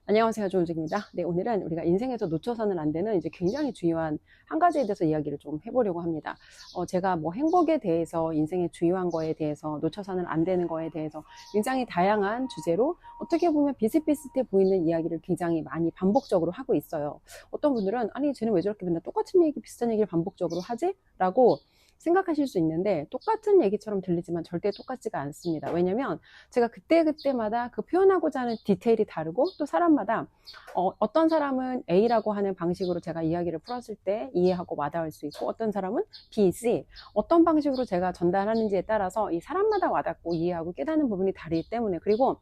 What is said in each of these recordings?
안녕하세요. 조은직입니다. 네, 오늘은 우리가 인생에서 놓쳐서는 안 되는 이제 굉장히 중요한 한 가지에 대해서 이야기를 좀 해보려고 합니다. 제가 뭐 행복에 대해서 인생의 중요한 거에 대해서 놓쳐서는 안 되는 거에 대해서 굉장히 다양한 주제로 어떻게 보면 비슷비슷해 보이는 이야기를 굉장히 많이 반복적으로 하고 있어요. 어떤 분들은 아니, 쟤는 왜 저렇게 맨날 똑같은 얘기, 비슷한 얘기를 반복적으로 하지? 라고 생각하실 수 있는데 똑같은 얘기처럼 들리지만 절대 똑같지가 않습니다. 왜냐면 제가 그때그때마다 그 표현하고자 하는 디테일이 다르고 또 사람마다 어떤 사람은 A라고 하는 방식으로 제가 이야기를 풀었을 때 이해하고 와닿을 수 있고 어떤 사람은 B, C 어떤 방식으로 제가 전달하는지에 따라서 이 사람마다 와닿고 이해하고 깨닫는 부분이 다르기 때문에 그리고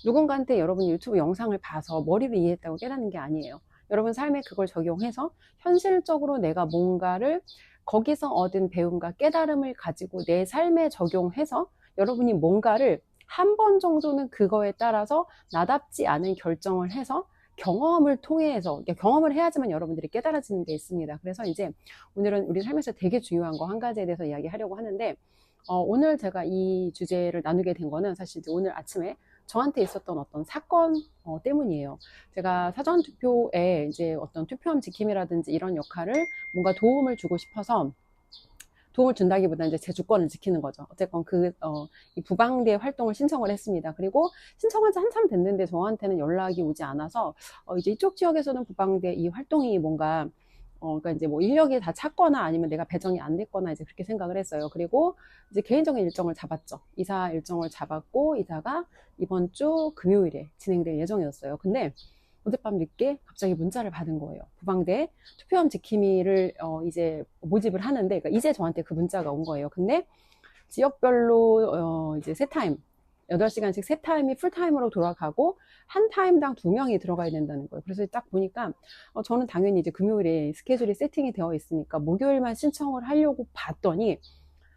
누군가한테 여러분이 유튜브 영상을 봐서 머리로 이해했다고 깨닫는 게 아니에요. 여러분 삶에 그걸 적용해서 현실적으로 내가 뭔가를 거기서 얻은 배움과 깨달음을 가지고 내 삶에 적용해서 여러분이 뭔가를 한 번 정도는 그거에 따라서 나답지 않은 결정을 해서 경험을 통해서 경험을 해야지만 여러분들이 깨달아지는 게 있습니다. 그래서 이제 오늘은 우리 삶에서 되게 중요한 거 한 가지에 대해서 이야기하려고 하는데 오늘 제가 이 주제를 나누게 된 거는 사실 이제 오늘 아침에 저한테 있었던 어떤 사건 때문이에요. 제가 사전투표에 이제 어떤 투표함 지킴이라든지 이런 역할을 뭔가 도움을 주고 싶어서 도움을 준다기보다 이제 제 주권을 지키는 거죠. 어쨌건 이 부방대 활동을 신청을 했습니다. 그리고 신청한 지 한참 됐는데 저한테는 연락이 오지 않아서 이제 이쪽 지역에서는 부방대 이 활동이 뭔가 그러니까 이제 뭐 인력이 다 찼거나 아니면 내가 배정이 안 됐거나 이제 그렇게 생각을 했어요. 그리고 이제 개인적인 일정을 잡았죠. 이사 일정을 잡았고 이사가 이번 주 금요일에 진행될 예정이었어요. 근데 어젯밤 늦게 갑자기 문자를 받은 거예요. 부방대 투표함 지킴이를 이제 모집을 하는데 그러니까 이제 저한테 그 문자가 온 거예요. 근데 지역별로 이제 세 타임 8시간씩 세 타임이 풀타임으로 돌아가고 한 타임당 2명이 들어가야 된다는 거예요. 그래서 딱 보니까 저는 당연히 이제 금요일에 스케줄이 세팅이 되어 있으니까 목요일만 신청을 하려고 봤더니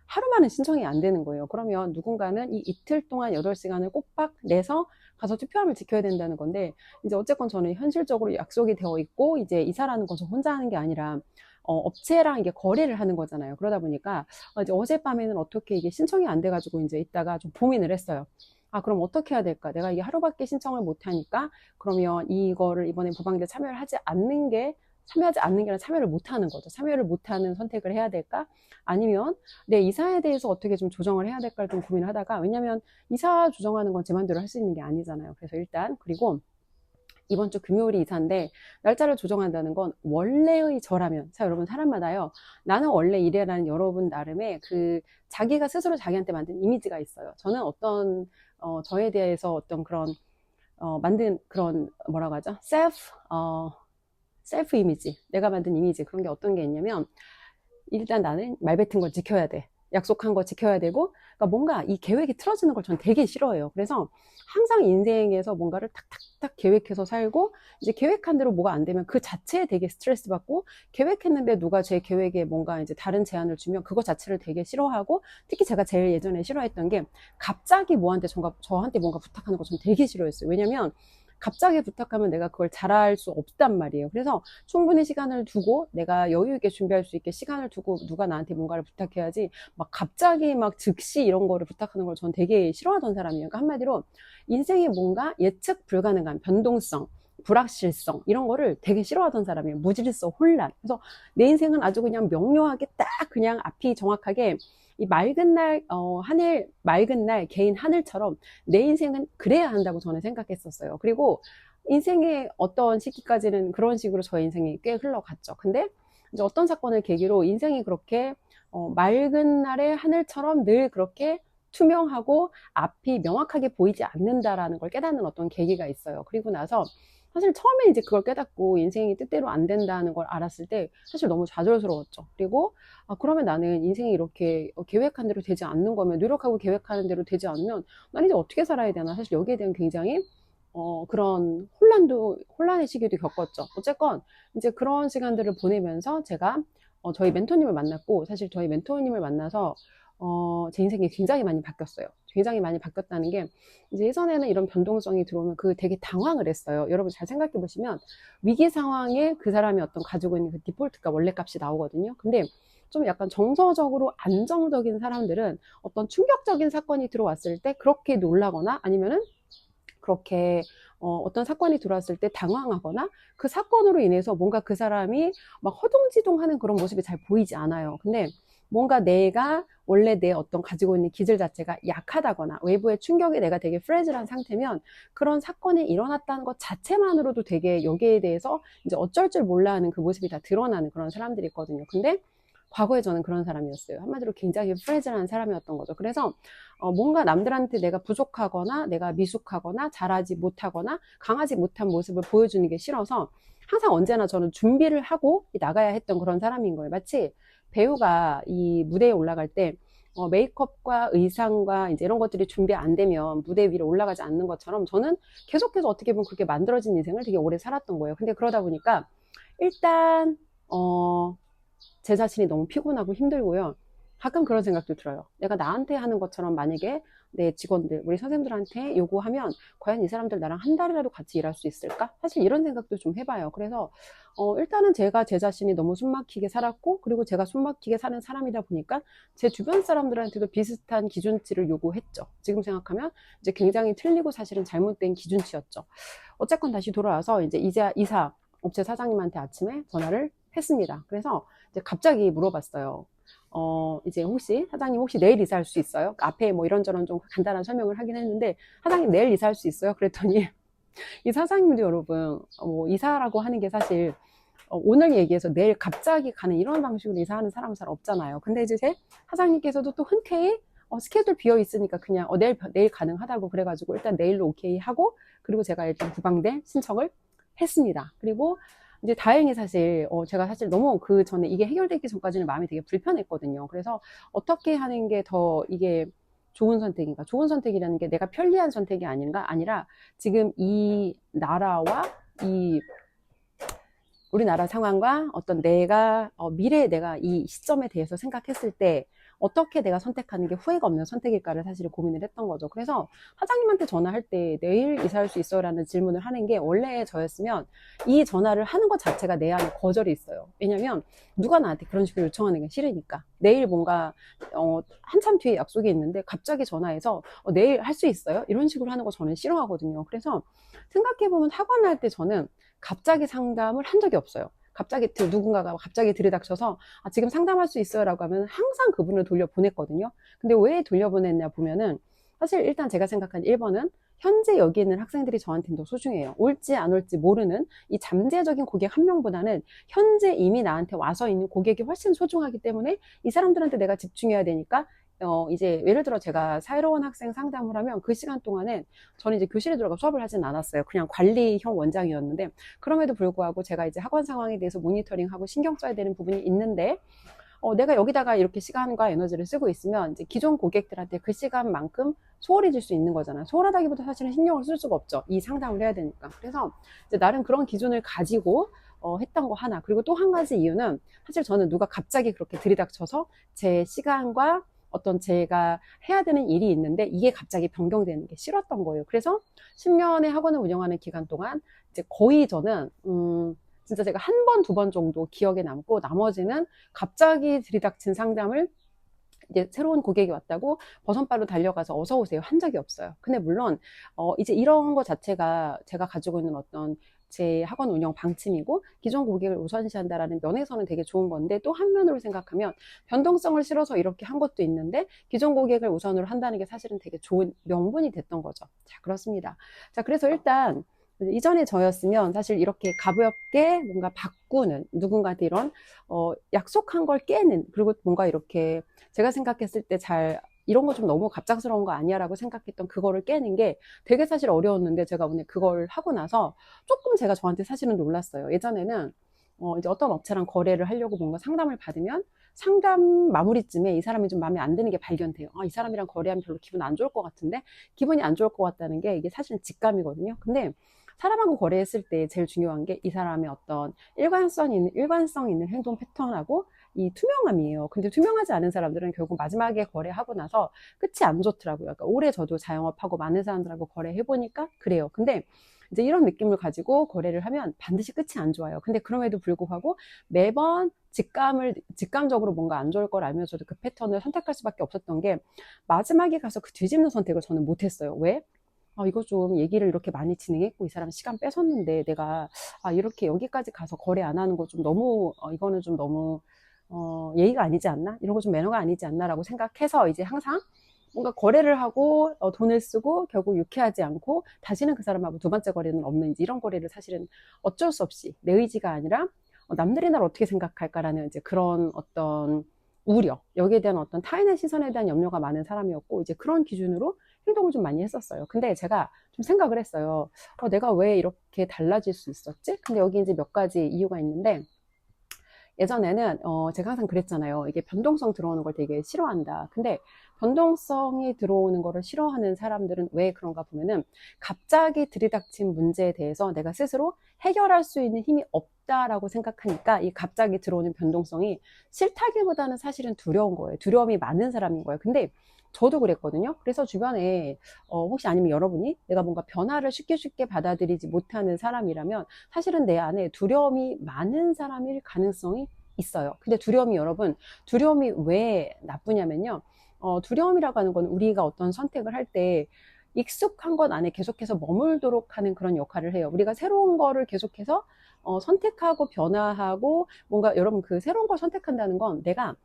하루만은 신청이 안 되는 거예요. 그러면 누군가는 이 이틀 동안 8시간을 꼬박 내서 가서 투표함을 지켜야 된다는 건데 이제 어쨌건 저는 현실적으로 약속이 되어 있고 이제 이사라는 건 저 혼자 하는 게 아니라 업체랑 이게 거래를 하는 거잖아요. 그러다 보니까 이제 어젯밤에는 어떻게 이게 신청이 안 돼가지고 이제 이따가 좀 고민을 했어요. 아, 그럼 어떻게 해야 될까? 내가 이게 하루밖에 신청을 못 하니까 그러면 이거를 이번에 부방대 참여를 참여하지 않는 게 아니라 참여를 못 하는 거죠. 참여를 못 하는 선택을 해야 될까? 아니면 내 이사에 대해서 어떻게 좀 조정을 해야 될까를 좀 고민을 하다가 왜냐면 이사 조정하는 건 제 맘대로 할 수 있는 게 아니잖아요. 그래서 일단 그리고 이번 주 금요일이 이사인데 날짜를 조정한다는 건 원래의 저라면 자 여러분 사람마다요 나는 원래 이래라는 여러분 나름의 그 자기가 스스로 자기한테 만든 이미지가 있어요. 저는 어떤 저에 대해서 어떤 그런 만든 그런 뭐라고 하죠? 셀프 이미지 내가 만든 이미지 그런 게 어떤 게 있냐면 일단 나는 말 뱉은 걸 지켜야 돼. 약속한 거 지켜야 되고, 그러니까 뭔가 이 계획이 틀어지는 걸 전 되게 싫어해요. 그래서 항상 인생에서 뭔가를 탁탁탁 계획해서 살고, 이제 계획한 대로 뭐가 안 되면 그 자체에 되게 스트레스 받고, 계획했는데 누가 제 계획에 뭔가 이제 다른 제안을 주면 그거 자체를 되게 싫어하고, 특히 제가 제일 예전에 싫어했던 게 갑자기 저한테 뭔가 부탁하는 거 전 되게 싫어했어요. 왜냐면 갑자기 부탁하면 내가 그걸 잘할 수 없단 말이에요. 그래서 충분히 시간을 두고 내가 여유 있게 준비할 수 있게 시간을 두고 누가 나한테 뭔가를 부탁해야지 막 갑자기 막 즉시 이런 거를 부탁하는 걸 전 되게 싫어하던 사람이에요. 그러니까 한마디로 인생에 뭔가 예측 불가능한 변동성 불확실성 이런 거를 되게 싫어하던 사람이에요. 무질서 혼란. 그래서 내 인생은 아주 그냥 명료하게 딱 그냥 앞이 정확하게 이 맑은 날 하늘 맑은 날 개인 하늘처럼 내 인생은 그래야 한다고 저는 생각했었어요. 그리고 인생의 어떤 시기까지는 그런 식으로 저의 인생이 꽤 흘러갔죠. 근데 이제 어떤 사건을 계기로 인생이 그렇게 맑은 날의 하늘처럼 늘 그렇게 투명하고 앞이 명확하게 보이지 않는다라는 걸 깨닫는 어떤 계기가 있어요. 그리고 나서 사실 처음에 이제 그걸 깨닫고 인생이 뜻대로 안 된다는 걸 알았을 때 사실 너무 좌절스러웠죠. 그리고 그러면 나는 인생이 이렇게 계획한 대로 되지 않는 거면 노력하고 계획하는 대로 되지 않으면 난 이제 어떻게 살아야 되나 사실 여기에 대한 굉장히 그런 혼란의 시기도 겪었죠. 어쨌건 이제 그런 시간들을 보내면서 제가 저희 멘토님을 만났고 사실 저희 멘토님을 만나서 제 인생이 굉장히 많이 바뀌었어요. 굉장히 많이 바뀌었다는 게 이제 예전에는 이런 변동성이 들어오면 그 되게 당황을 했어요. 여러분 잘 생각해 보시면 위기 상황에 그 사람이 어떤 가지고 있는 그 디폴트가 원래 값이 나오거든요. 근데 좀 약간 정서적으로 안정적인 사람들은 어떤 충격적인 사건이 들어왔을 때 그렇게 놀라거나 아니면은 그렇게 어떤 사건이 들어왔을 때 당황하거나 그 사건으로 인해서 뭔가 그 사람이 막 허둥지둥하는 그런 모습이 잘 보이지 않아요. 근데 뭔가 내가 원래 내 어떤 가지고 있는 기질 자체가 약하다거나 외부의 충격에 내가 되게 프레질한 상태면 그런 사건이 일어났다는 것 자체만으로도 되게 여기에 대해서 이제 어쩔 줄 몰라 하는 그 모습이 다 드러나는 그런 사람들이 있거든요. 근데 과거에 저는 그런 사람이었어요. 한마디로 굉장히 프레질한 사람이었던 거죠. 그래서 뭔가 남들한테 내가 부족하거나 내가 미숙하거나 잘하지 못하거나 강하지 못한 모습을 보여주는 게 싫어서 항상 언제나 저는 준비를 하고 나가야 했던 그런 사람인 거예요. 마치 배우가 이 무대에 올라갈 때 메이크업과 의상과 이제 이런 것들이 준비 안 되면 무대 위로 올라가지 않는 것처럼 저는 계속해서 어떻게 보면 그렇게 만들어진 인생을 되게 오래 살았던 거예요. 근데 그러다 보니까 일단 제 자신이 너무 피곤하고 힘들고요. 가끔 그런 생각도 들어요. 내가 나한테 하는 것처럼 만약에 내 직원들, 우리 선생님들한테 요구하면 과연 이 사람들 나랑 한 달이라도 같이 일할 수 있을까? 사실 이런 생각도 좀 해봐요. 그래서 일단은 제가 제 자신이 너무 숨막히게 살았고 그리고 제가 숨막히게 사는 사람이다 보니까 제 주변 사람들한테도 비슷한 기준치를 요구했죠. 지금 생각하면 이제 굉장히 틀리고 사실은 잘못된 기준치였죠. 어쨌건 다시 돌아와서 이제 이사 업체 사장님한테 아침에 전화를 했습니다. 그래서 이제 갑자기 물어봤어요. 이제 사장님 혹시 내일 이사할 수 있어요? 앞에 뭐 이런저런 좀 간단한 설명을 하긴 했는데, 사장님 내일 이사할 수 있어요? 그랬더니, 이 사장님도 여러분, 이사라고 하는 게 사실, 오늘 얘기해서 내일 갑자기 가는 이런 방식으로 이사하는 사람은 잘 없잖아요. 근데 이제 제 사장님께서도 또 흔쾌히, 스케줄 비어 있으니까 그냥, 내일 가능하다고 그래가지고 일단 내일로 오케이 하고, 그리고 제가 일단 구방대 신청을 했습니다. 그리고 이제 다행히 사실 제가 사실 너무 그 전에 이게 해결되기 전까지는 마음이 되게 불편했거든요. 그래서 어떻게 하는 게 더 이게 좋은 선택인가? 좋은 선택이라는 게 내가 편리한 선택이 아니라 지금 이 나라와 이 우리나라 상황과 어떤 내가 미래에 내가 이 시점에 대해서 생각했을 때 어떻게 내가 선택하는 게 후회가 없는 선택일까를 사실 고민을 했던 거죠. 그래서 사장님한테 전화할 때 내일 이사할 수 있어요? 라는 질문을 하는 게 원래 저였으면 이 전화를 하는 것 자체가 내 안에 거절이 있어요. 왜냐면 누가 나한테 그런 식으로 요청하는 게 싫으니까. 내일 뭔가 한참 뒤에 약속이 있는데 갑자기 전화해서 내일 할 수 있어요? 이런 식으로 하는 거 저는 싫어하거든요. 그래서 생각해보면 학원 할 때 저는 갑자기 상담을 한 적이 없어요. 누군가가 갑자기 들이닥쳐서 지금 상담할 수 있어요 라고 하면 항상 그분을 돌려보냈거든요. 근데 왜 돌려보냈냐 보면은 사실 일단 제가 생각한 1번은 현재 여기 있는 학생들이 저한테는 더 소중해요. 올지 안 올지 모르는 이 잠재적인 고객 한 명보다는 현재 이미 나한테 와서 있는 고객이 훨씬 소중하기 때문에 이 사람들한테 내가 집중해야 되니까 이제 예를 들어 제가 새로운 학생 상담을 하면 그 시간 동안에 저는 이제 교실에 들어가 수업을 하진 않았어요. 그냥 관리형 원장이었는데 그럼에도 불구하고 제가 이제 학원 상황에 대해서 모니터링하고 신경 써야 되는 부분이 있는데 내가 여기다가 이렇게 시간과 에너지를 쓰고 있으면 이제 기존 고객들한테 그 시간만큼 소홀해질 수 있는 거잖아요. 소홀하다기보다 사실은 신경을 쓸 수가 없죠. 이 상담을 해야 되니까. 그래서 이제 나름 그런 기준을 가지고 했던 거 하나. 그리고 또 한 가지 이유는 사실 저는 누가 갑자기 그렇게 들이닥쳐서 제 시간과 어떤 제가 해야 되는 일이 있는데 이게 갑자기 변경되는 게 싫었던 거예요. 그래서 10년의 학원을 운영하는 기간 동안 이제 거의 저는 진짜 제가 한 번, 두 번 정도 기억에 남고 나머지는 갑자기 들이닥친 상담을 이제 새로운 고객이 왔다고 버선발로 달려가서 어서 오세요 한 적이 없어요. 근데 물론 이제 이런 거 자체가 제가 가지고 있는 어떤 제 학원 운영 방침이고 기존 고객을 우선시한다라는 면에서는 되게 좋은 건데 또 한면으로 생각하면 변동성을 실어서 이렇게 한 것도 있는데 기존 고객을 우선으로 한다는 게 사실은 되게 좋은 명분이 됐던 거죠. 자, 그렇습니다. 자, 그래서 일단 이전에 저였으면 사실 이렇게 가볍게 뭔가 바꾸는 누군가한테 이런 약속한 걸 깨는 그리고 뭔가 이렇게 제가 생각했을 때 이런 거 좀 너무 갑작스러운 거 아니야 라고 생각했던 그거를 깨는 게 되게 사실 어려웠는데 제가 오늘 그걸 하고 나서 조금 제가 저한테 사실은 놀랐어요. 예전에는 이제 어떤 업체랑 거래를 하려고 뭔가 상담을 받으면 상담 마무리쯤에 이 사람이 좀 마음에 안 드는 게 발견돼요. 이 사람이랑 거래하면 별로 기분 안 좋을 것 같은데 기분이 안 좋을 것 같다는 게 이게 사실은 직감이거든요. 근데 사람하고 거래했을 때 제일 중요한 게 이 사람의 어떤 일관성 있는 행동 패턴하고 이 투명함이에요. 근데 투명하지 않은 사람들은 결국 마지막에 거래하고 나서 끝이 안 좋더라고요. 그러니까 오래 저도 자영업하고 많은 사람들하고 거래해보니까 그래요. 근데 이제 이런 느낌을 가지고 거래를 하면 반드시 끝이 안 좋아요. 근데 그럼에도 불구하고 매번 직감적으로 뭔가 안 좋을 걸 알면서도 그 패턴을 선택할 수밖에 없었던 게 마지막에 가서 그 뒤집는 선택을 저는 못했어요. 왜? 이거 좀 얘기를 이렇게 많이 진행했고 이 사람 시간 뺏었는데 내가 이렇게 여기까지 가서 거래 안 하는 거 좀 너무 이거는 좀 너무 예의가 아니지 않나? 이런 거 좀 매너가 아니지 않나라고 생각해서 이제 항상 뭔가 거래를 하고 돈을 쓰고 결국 유쾌하지 않고 다시는 그 사람하고 두 번째 거래는 없는지 이런 거래를 사실은 어쩔 수 없이 내 의지가 아니라 남들이 날 어떻게 생각할까라는 이제 그런 어떤 우려, 여기에 대한 어떤 타인의 시선에 대한 염려가 많은 사람이었고 이제 그런 기준으로 행동을 좀 많이 했었어요. 근데 제가 좀 생각을 했어요. 내가 왜 이렇게 달라질 수 있었지? 근데 여기 이제 몇 가지 이유가 있는데 예전에는 제가 항상 그랬잖아요. 이게 변동성 들어오는 걸 되게 싫어한다. 근데 변동성이 들어오는 거를 싫어하는 사람들은 왜 그런가 보면은 갑자기 들이닥친 문제에 대해서 내가 스스로 해결할 수 있는 힘이 없다라고 생각하니까 이 갑자기 들어오는 변동성이 싫다기보다는 사실은 두려운 거예요. 두려움이 많은 사람인 거예요. 근데 저도 그랬거든요. 그래서 주변에 혹시 아니면 여러분이 내가 뭔가 변화를 쉽게 받아들이지 못하는 사람이라면 사실은 내 안에 두려움이 많은 사람일 가능성이 있어요. 근데 두려움이 여러분, 두려움이 왜 나쁘냐면요. 두려움이라고 하는 건 우리가 어떤 선택을 할 때 익숙한 것 안에 계속해서 머물도록 하는 그런 역할을 해요. 우리가 새로운 거를 계속해서 선택하고 변화하고 뭔가 여러분 그 새로운 걸 선택한다는 건 내가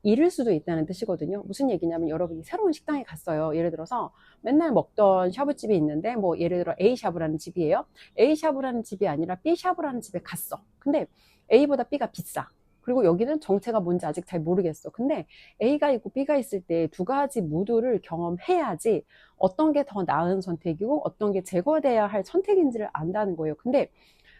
잃을 수도 있다는 뜻이거든요. 무슨 얘기냐면 여러분이 새로운 식당에 갔어요. 예를 들어서 맨날 먹던 샤브집이 있는데 뭐 예를 들어 A샤브라는 집이에요. A샤브라는 집이 아니라 B샤브라는 집에 갔어. 근데 A보다 B가 비싸. 그리고 여기는 정체가 뭔지 아직 잘 모르겠어. 근데 A가 있고 B가 있을 때 두 가지 모두를 경험해야지 어떤 게 더 나은 선택이고 어떤 게 제거돼야 할 선택인지를 안다는 거예요. 근데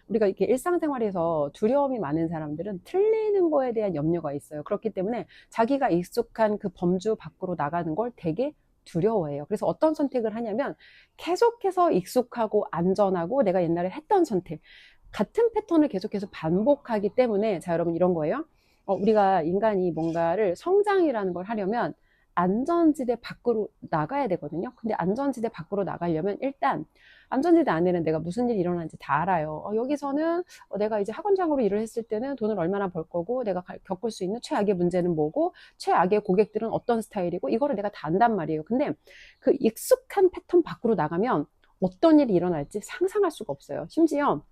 우리가 이렇게 일상생활에서 두려움이 많은 사람들은 틀리는 거에 대한 염려가 있어요. 그렇기 때문에 자기가 익숙한 그 범주 밖으로 나가는 걸 되게 두려워해요. 그래서 어떤 선택을 하냐면 계속해서 익숙하고 안전하고 내가 옛날에 했던 선택, 같은 패턴을 계속해서 반복하기 때문에 자 여러분 이런 거예요. 우리가 인간이 뭔가를 성장이라는 걸 하려면 안전지대 밖으로 나가야 되거든요. 근데 안전지대 밖으로 나가려면 일단 안전지대 안에는 내가 무슨 일이 일어나는지 다 알아요. 여기서는 내가 이제 학원장으로 일을 했을 때는 돈을 얼마나 벌 거고 내가 겪을 수 있는 최악의 문제는 뭐고 최악의 고객들은 어떤 스타일이고 이거를 내가 다 안단 말이에요. 근데 그 익숙한 패턴 밖으로 나가면 어떤 일이 일어날지 상상할 수가 없어요. 심지어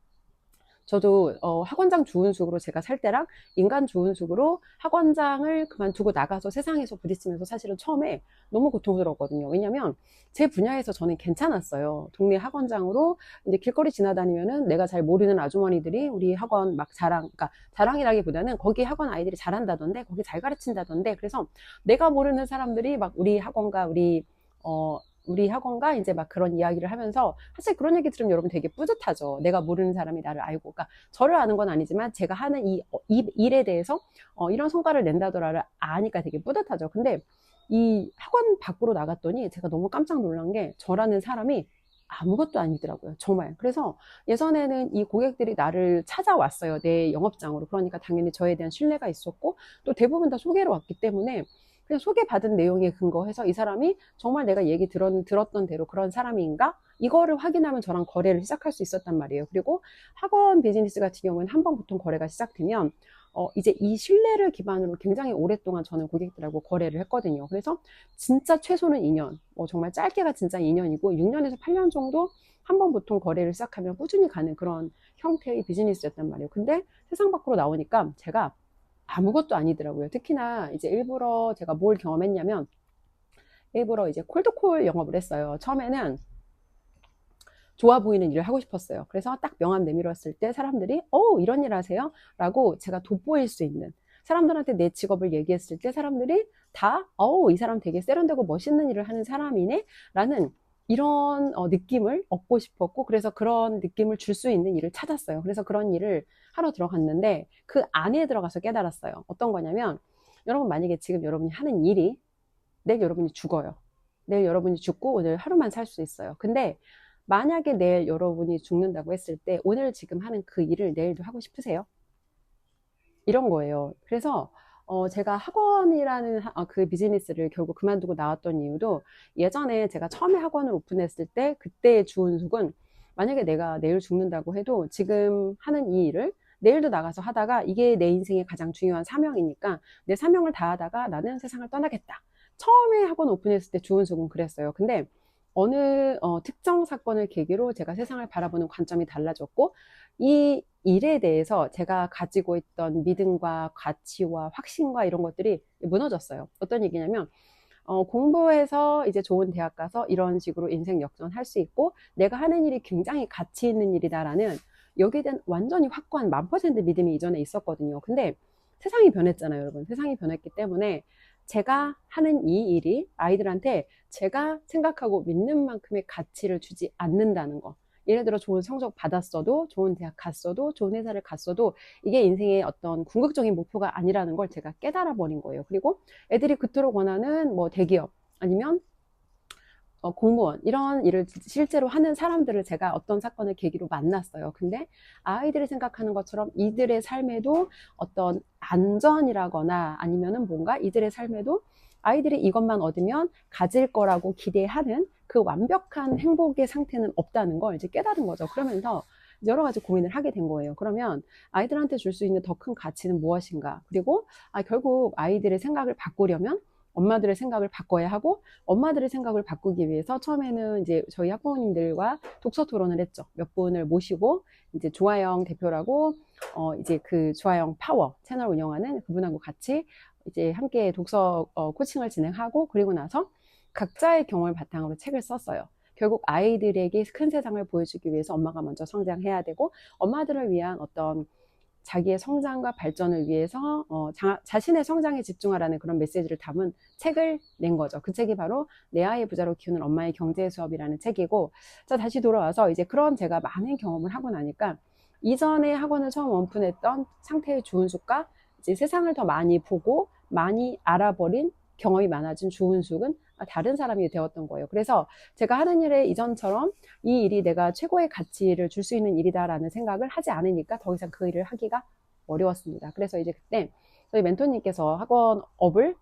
저도 학원장 주은숙으로 제가 살 때랑 인간 주은숙으로 학원장을 그만두고 나가서 세상에서 부딪히면서 사실은 처음에 너무 고통스러웠거든요. 왜냐면 제 분야에서 저는 괜찮았어요. 동네 학원장으로 이제 길거리 지나다니면은 내가 잘 모르는 아주머니들이 우리 학원 막 그러니까 자랑이라기보다는 거기 학원 아이들이 잘한다던데 거기 잘 가르친다던데 그래서 내가 모르는 사람들이 막 우리 학원가 이제 막 그런 이야기를 하면서 사실 그런 얘기 들으면 여러분 되게 뿌듯하죠. 내가 모르는 사람이 나를 알고, 그러니까 저를 아는 건 아니지만 제가 하는 이 일에 대해서 이런 성과를 낸다더라를 아니까 되게 뿌듯하죠. 근데 이 학원 밖으로 나갔더니 제가 너무 깜짝 놀란 게 저라는 사람이 아무것도 아니더라고요. 정말. 그래서 예전에는 이 고객들이 나를 찾아왔어요. 내 영업장으로. 그러니까 당연히 저에 대한 신뢰가 있었고 또 대부분 다 소개로 왔기 때문에 그냥 소개받은 내용에 근거해서 이 사람이 정말 내가 얘기 들었던 대로 그런 사람인가? 이거를 확인하면 저랑 거래를 시작할 수 있었단 말이에요. 그리고 학원 비즈니스 같은 경우는 한번 보통 거래가 시작되면 이제 이 신뢰를 기반으로 굉장히 오랫동안 저는 고객들하고 거래를 했거든요. 그래서 진짜 최소는 2년, 정말 짧게가 진짜 2년이고 6년에서 8년 정도 한번 보통 거래를 시작하면 꾸준히 가는 그런 형태의 비즈니스였단 말이에요. 근데 세상 밖으로 나오니까 제가 아무것도 아니더라고요. 특히나 이제 일부러 제가 뭘 경험했냐면 일부러 이제 콜드콜 영업을 했어요. 처음에는 좋아 보이는 일을 하고 싶었어요. 그래서 딱 명함 내밀었을 때 사람들이 이런 일 하세요? 라고 제가 돋보일 수 있는 사람들한테 내 직업을 얘기했을 때 사람들이 다 이 사람 되게 세련되고 멋있는 일을 하는 사람이네? 라는 이런 느낌을 얻고 싶었고 그래서 그런 느낌을 줄 수 있는 일을 찾았어요. 그래서 그런 일을 하러 들어갔는데 그 안에 들어가서 깨달았어요. 어떤 거냐면 여러분 만약에 지금 여러분이 하는 일이 내일 여러분이 죽어요. 내일 여러분이 죽고 오늘 하루만 살 수 있어요. 근데 만약에 내일 여러분이 죽는다고 했을 때 오늘 지금 하는 그 일을 내일도 하고 싶으세요? 이런 거예요. 그래서 제가 학원이라는 그 비즈니스를 결국 그만두고 나왔던 이유도 예전에 제가 처음에 학원을 오픈했을 때 그때의 주은숙은 만약에 내가 내일 죽는다고 해도 지금 하는 이 일을 내일도 나가서 하다가 이게 내 인생의 가장 중요한 사명이니까 내 사명을 다하다가 나는 세상을 떠나겠다. 처음에 학원 오픈했을 때 주은숙은 그랬어요. 근데 어느 특정 사건을 계기로 제가 세상을 바라보는 관점이 달라졌고, 이 일에 대해서 제가 가지고 있던 믿음과 가치와 확신과 이런 것들이 무너졌어요. 어떤 얘기냐면, 공부해서 이제 좋은 대학 가서 이런 식으로 인생 역전할 수 있고, 내가 하는 일이 굉장히 가치 있는 일이다라는 여기에 대한 완전히 확고한 1000% 믿음이 이전에 있었거든요. 근데 세상이 변했잖아요, 여러분. 세상이 변했기 때문에 제가 하는 이 일이 아이들한테 제가 생각하고 믿는 만큼의 가치를 주지 않는다는 거. 예를 들어 좋은 성적 받았어도, 좋은 대학 갔어도, 좋은 회사를 갔어도 이게 인생의 어떤 궁극적인 목표가 아니라는 걸 제가 깨달아 버린 거예요. 그리고 애들이 그토록 원하는 뭐 대기업 아니면 공무원 이런 일을 실제로 하는 사람들을 제가 어떤 사건을 계기로 만났어요. 근데 아이들이 생각하는 것처럼 이들의 삶에도 어떤 안전이라거나 아니면은 뭔가 이들의 삶에도 아이들이 이것만 얻으면 가질 거라고 기대하는 그 완벽한 행복의 상태는 없다는 걸 이제 깨달은 거죠. 그러면서 여러 가지 고민을 하게 된 거예요. 그러면 아이들한테 줄 수 있는 더 큰 가치는 무엇인가? 그리고 결국 아이들의 생각을 바꾸려면 엄마들의 생각을 바꿔야 하고, 엄마들의 생각을 바꾸기 위해서 처음에는 이제 저희 학부모님들과 독서 토론을 했죠. 몇 분을 모시고 이제 조아영 대표라고 이제 그 조아영 파워 채널 운영하는 그분하고 같이 이제 함께 독서 코칭을 진행하고, 그리고 나서 각자의 경험을 바탕으로 책을 썼어요. 결국 아이들에게 큰 세상을 보여주기 위해서 엄마가 먼저 성장해야 되고, 엄마들을 위한 어떤 자기의 성장과 발전을 위해서 자신의 성장에 집중하라는 그런 메시지를 담은 책을 낸 거죠. 그 책이 바로 내 아이의 부자로 키우는 엄마의 경제 수업이라는 책이고, 자, 다시 돌아와서 이제 그런 제가 많은 경험을 하고 나니까 이전에 학원을 처음 오픈했던 상태의 주은숙과 이제 세상을 더 많이 보고 많이 알아버린 경험이 많아진 주은숙은 다른 사람이 되었던 거예요. 그래서 제가 하는 일에 이전처럼 이 일이 내가 최고의 가치를 줄 수 있는 일이다라는 생각을 하지 않으니까 더 이상 그 일을 하기가 어려웠습니다. 그래서 이제 그때 저희 멘토님께서 학원업을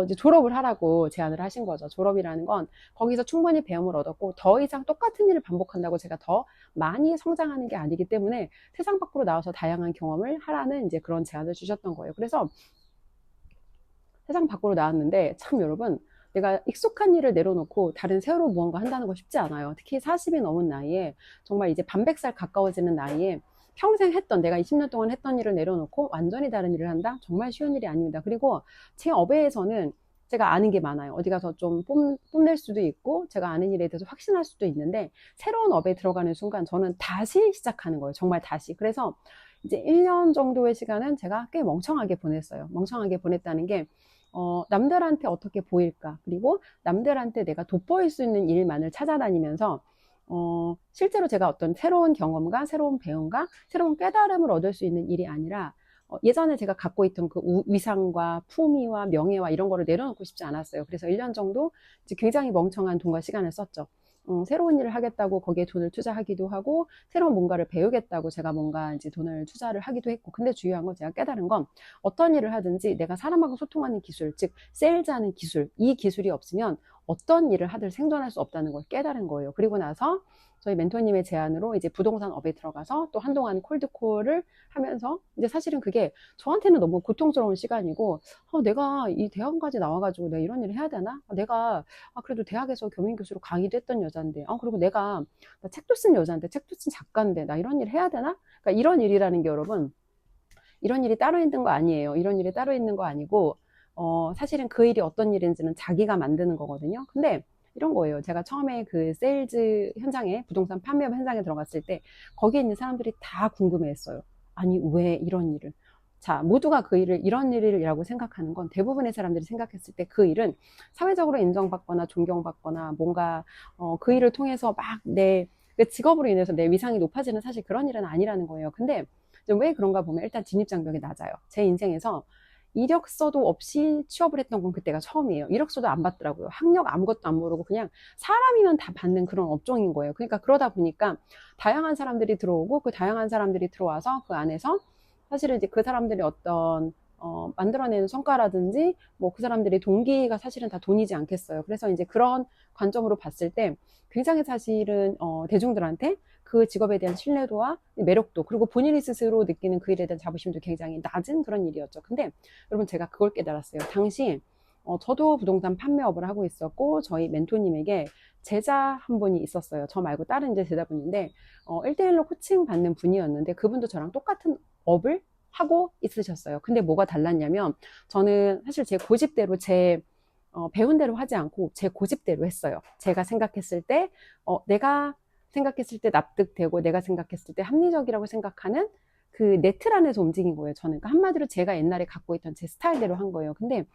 이제 졸업을 하라고 제안을 하신 거죠. 졸업이라는 건 거기서 충분히 배움을 얻었고, 더 이상 똑같은 일을 반복한다고 제가 더 많이 성장하는 게 아니기 때문에 세상 밖으로 나와서 다양한 경험을 하라는 이제 그런 제안을 주셨던 거예요. 그래서 세상 밖으로 나왔는데, 참 여러분, 내가 익숙한 일을 내려놓고 다른 새로운 무언가 한다는 거 쉽지 않아요. 특히 40이 넘은 나이에, 정말 이제 반백살 가까워지는 나이에 평생 했던, 내가 20년 동안 했던 일을 내려놓고 완전히 다른 일을 한다? 정말 쉬운 일이 아닙니다. 그리고 제 업에서는 제가 아는 게 많아요. 어디 가서 좀 뽐낼 수도 있고, 제가 아는 일에 대해서 확신할 수도 있는데, 새로운 업에 들어가는 순간 저는 다시 시작하는 거예요. 정말 다시. 그래서 이제 1년 정도의 시간은 제가 꽤 멍청하게 보냈어요. 멍청하게 보냈다는 게, 남들한테 어떻게 보일까? 그리고 남들한테 내가 돋보일 수 있는 일만을 찾아다니면서, 실제로 제가 어떤 새로운 경험과 새로운 배움과 새로운 깨달음을 얻을 수 있는 일이 아니라, 예전에 제가 갖고 있던 그 위상과 품위와 명예와 이런 거를 내려놓고 싶지 않았어요. 그래서 1년 정도 이제 굉장히 멍청한 돈과 시간을 썼죠. 새로운 일을 하겠다고 거기에 돈을 투자하기도 하고, 새로운 뭔가를 배우겠다고 제가 뭔가 이제 돈을 투자를 하기도 했고, 근데 중요한 건 제가 깨달은 건 어떤 일을 하든지 내가 사람하고 소통하는 기술, 즉 세일즈하는 기술, 이 기술이 없으면 어떤 일을 하든 생존할 수 없다는 걸 깨달은 거예요. 그리고 나서 저희 멘토님의 제안으로 이제 부동산 업에 들어가서 또 한동안 콜드콜을 하면서, 이제 사실은 그게 저한테는 너무 고통스러운 시간이고, 내가 이 대학원까지 나와가지고 내가 이런 일을 해야 되나? 내가 그래도 대학에서 교민교수로 강의도 했던 여잔데, 그리고 나 책도 쓴 여잔데, 책도 쓴 작가인데 나 이런 일 해야 되나? 그러니까 이런 일이라는 게 여러분, 이런 일이 따로 있는 거 아니에요. 이런 일이 따로 있는 거 아니고, 사실은 그 일이 어떤 일인지는 자기가 만드는 거거든요. 근데 이런 거예요. 제가 처음에 그 세일즈 현장에, 부동산 판매업 현장에 들어갔을 때 거기에 있는 사람들이 다 궁금해했어요. 아니, 왜 이런 일을? 자, 모두가 그 일을 이런 일이라고 생각하는 건, 대부분의 사람들이 생각했을 때 그 일은 사회적으로 인정받거나 존경받거나 뭔가 그 일을 통해서 막 내 직업으로 인해서 내 위상이 높아지는, 사실 그런 일은 아니라는 거예요. 근데 왜 그런가 보면 일단 진입장벽이 낮아요. 제 인생에서 이력서도 없이 취업을 했던 건 그때가 처음이에요. 이력서도 안 받더라고요. 학력 아무것도 안 모르고 그냥 사람이면 다 받는 그런 업종인 거예요. 그러니까 그러다 보니까 다양한 사람들이 들어오고, 그 다양한 사람들이 들어와서 그 안에서 사실은 이제 그 사람들이 어떤 만들어내는 성과라든지 뭐 그 사람들의 동기가 사실은 다 돈이지 않겠어요. 그래서 이제 그런 관점으로 봤을 때 굉장히 사실은 대중들한테 그 직업에 대한 신뢰도와 매력도, 그리고 본인이 스스로 느끼는 그 일에 대한 자부심도 굉장히 낮은 그런 일이었죠. 근데 여러분, 제가 그걸 깨달았어요. 당시 저도 부동산 판매업을 하고 있었고, 저희 멘토님에게 제자 한 분이 있었어요. 저 말고 다른 이제 제자분인데 1대1로 코칭 받는 분이었는데 그분도 저랑 똑같은 업을 하고 있으셨어요. 근데 뭐가 달랐냐면 저는 사실 제 고집대로 배운 대로 하지 않고 제 고집대로 했어요. 제가 생각했을 때 내가 생각했을 때 납득되고 내가 생각했을 때 합리적이라고 생각하는 그 네트 안에서 움직인 거예요. 저는 그러니까 한마디로 제가 옛날에 갖고 있던 제 스타일대로 한 거예요. 근데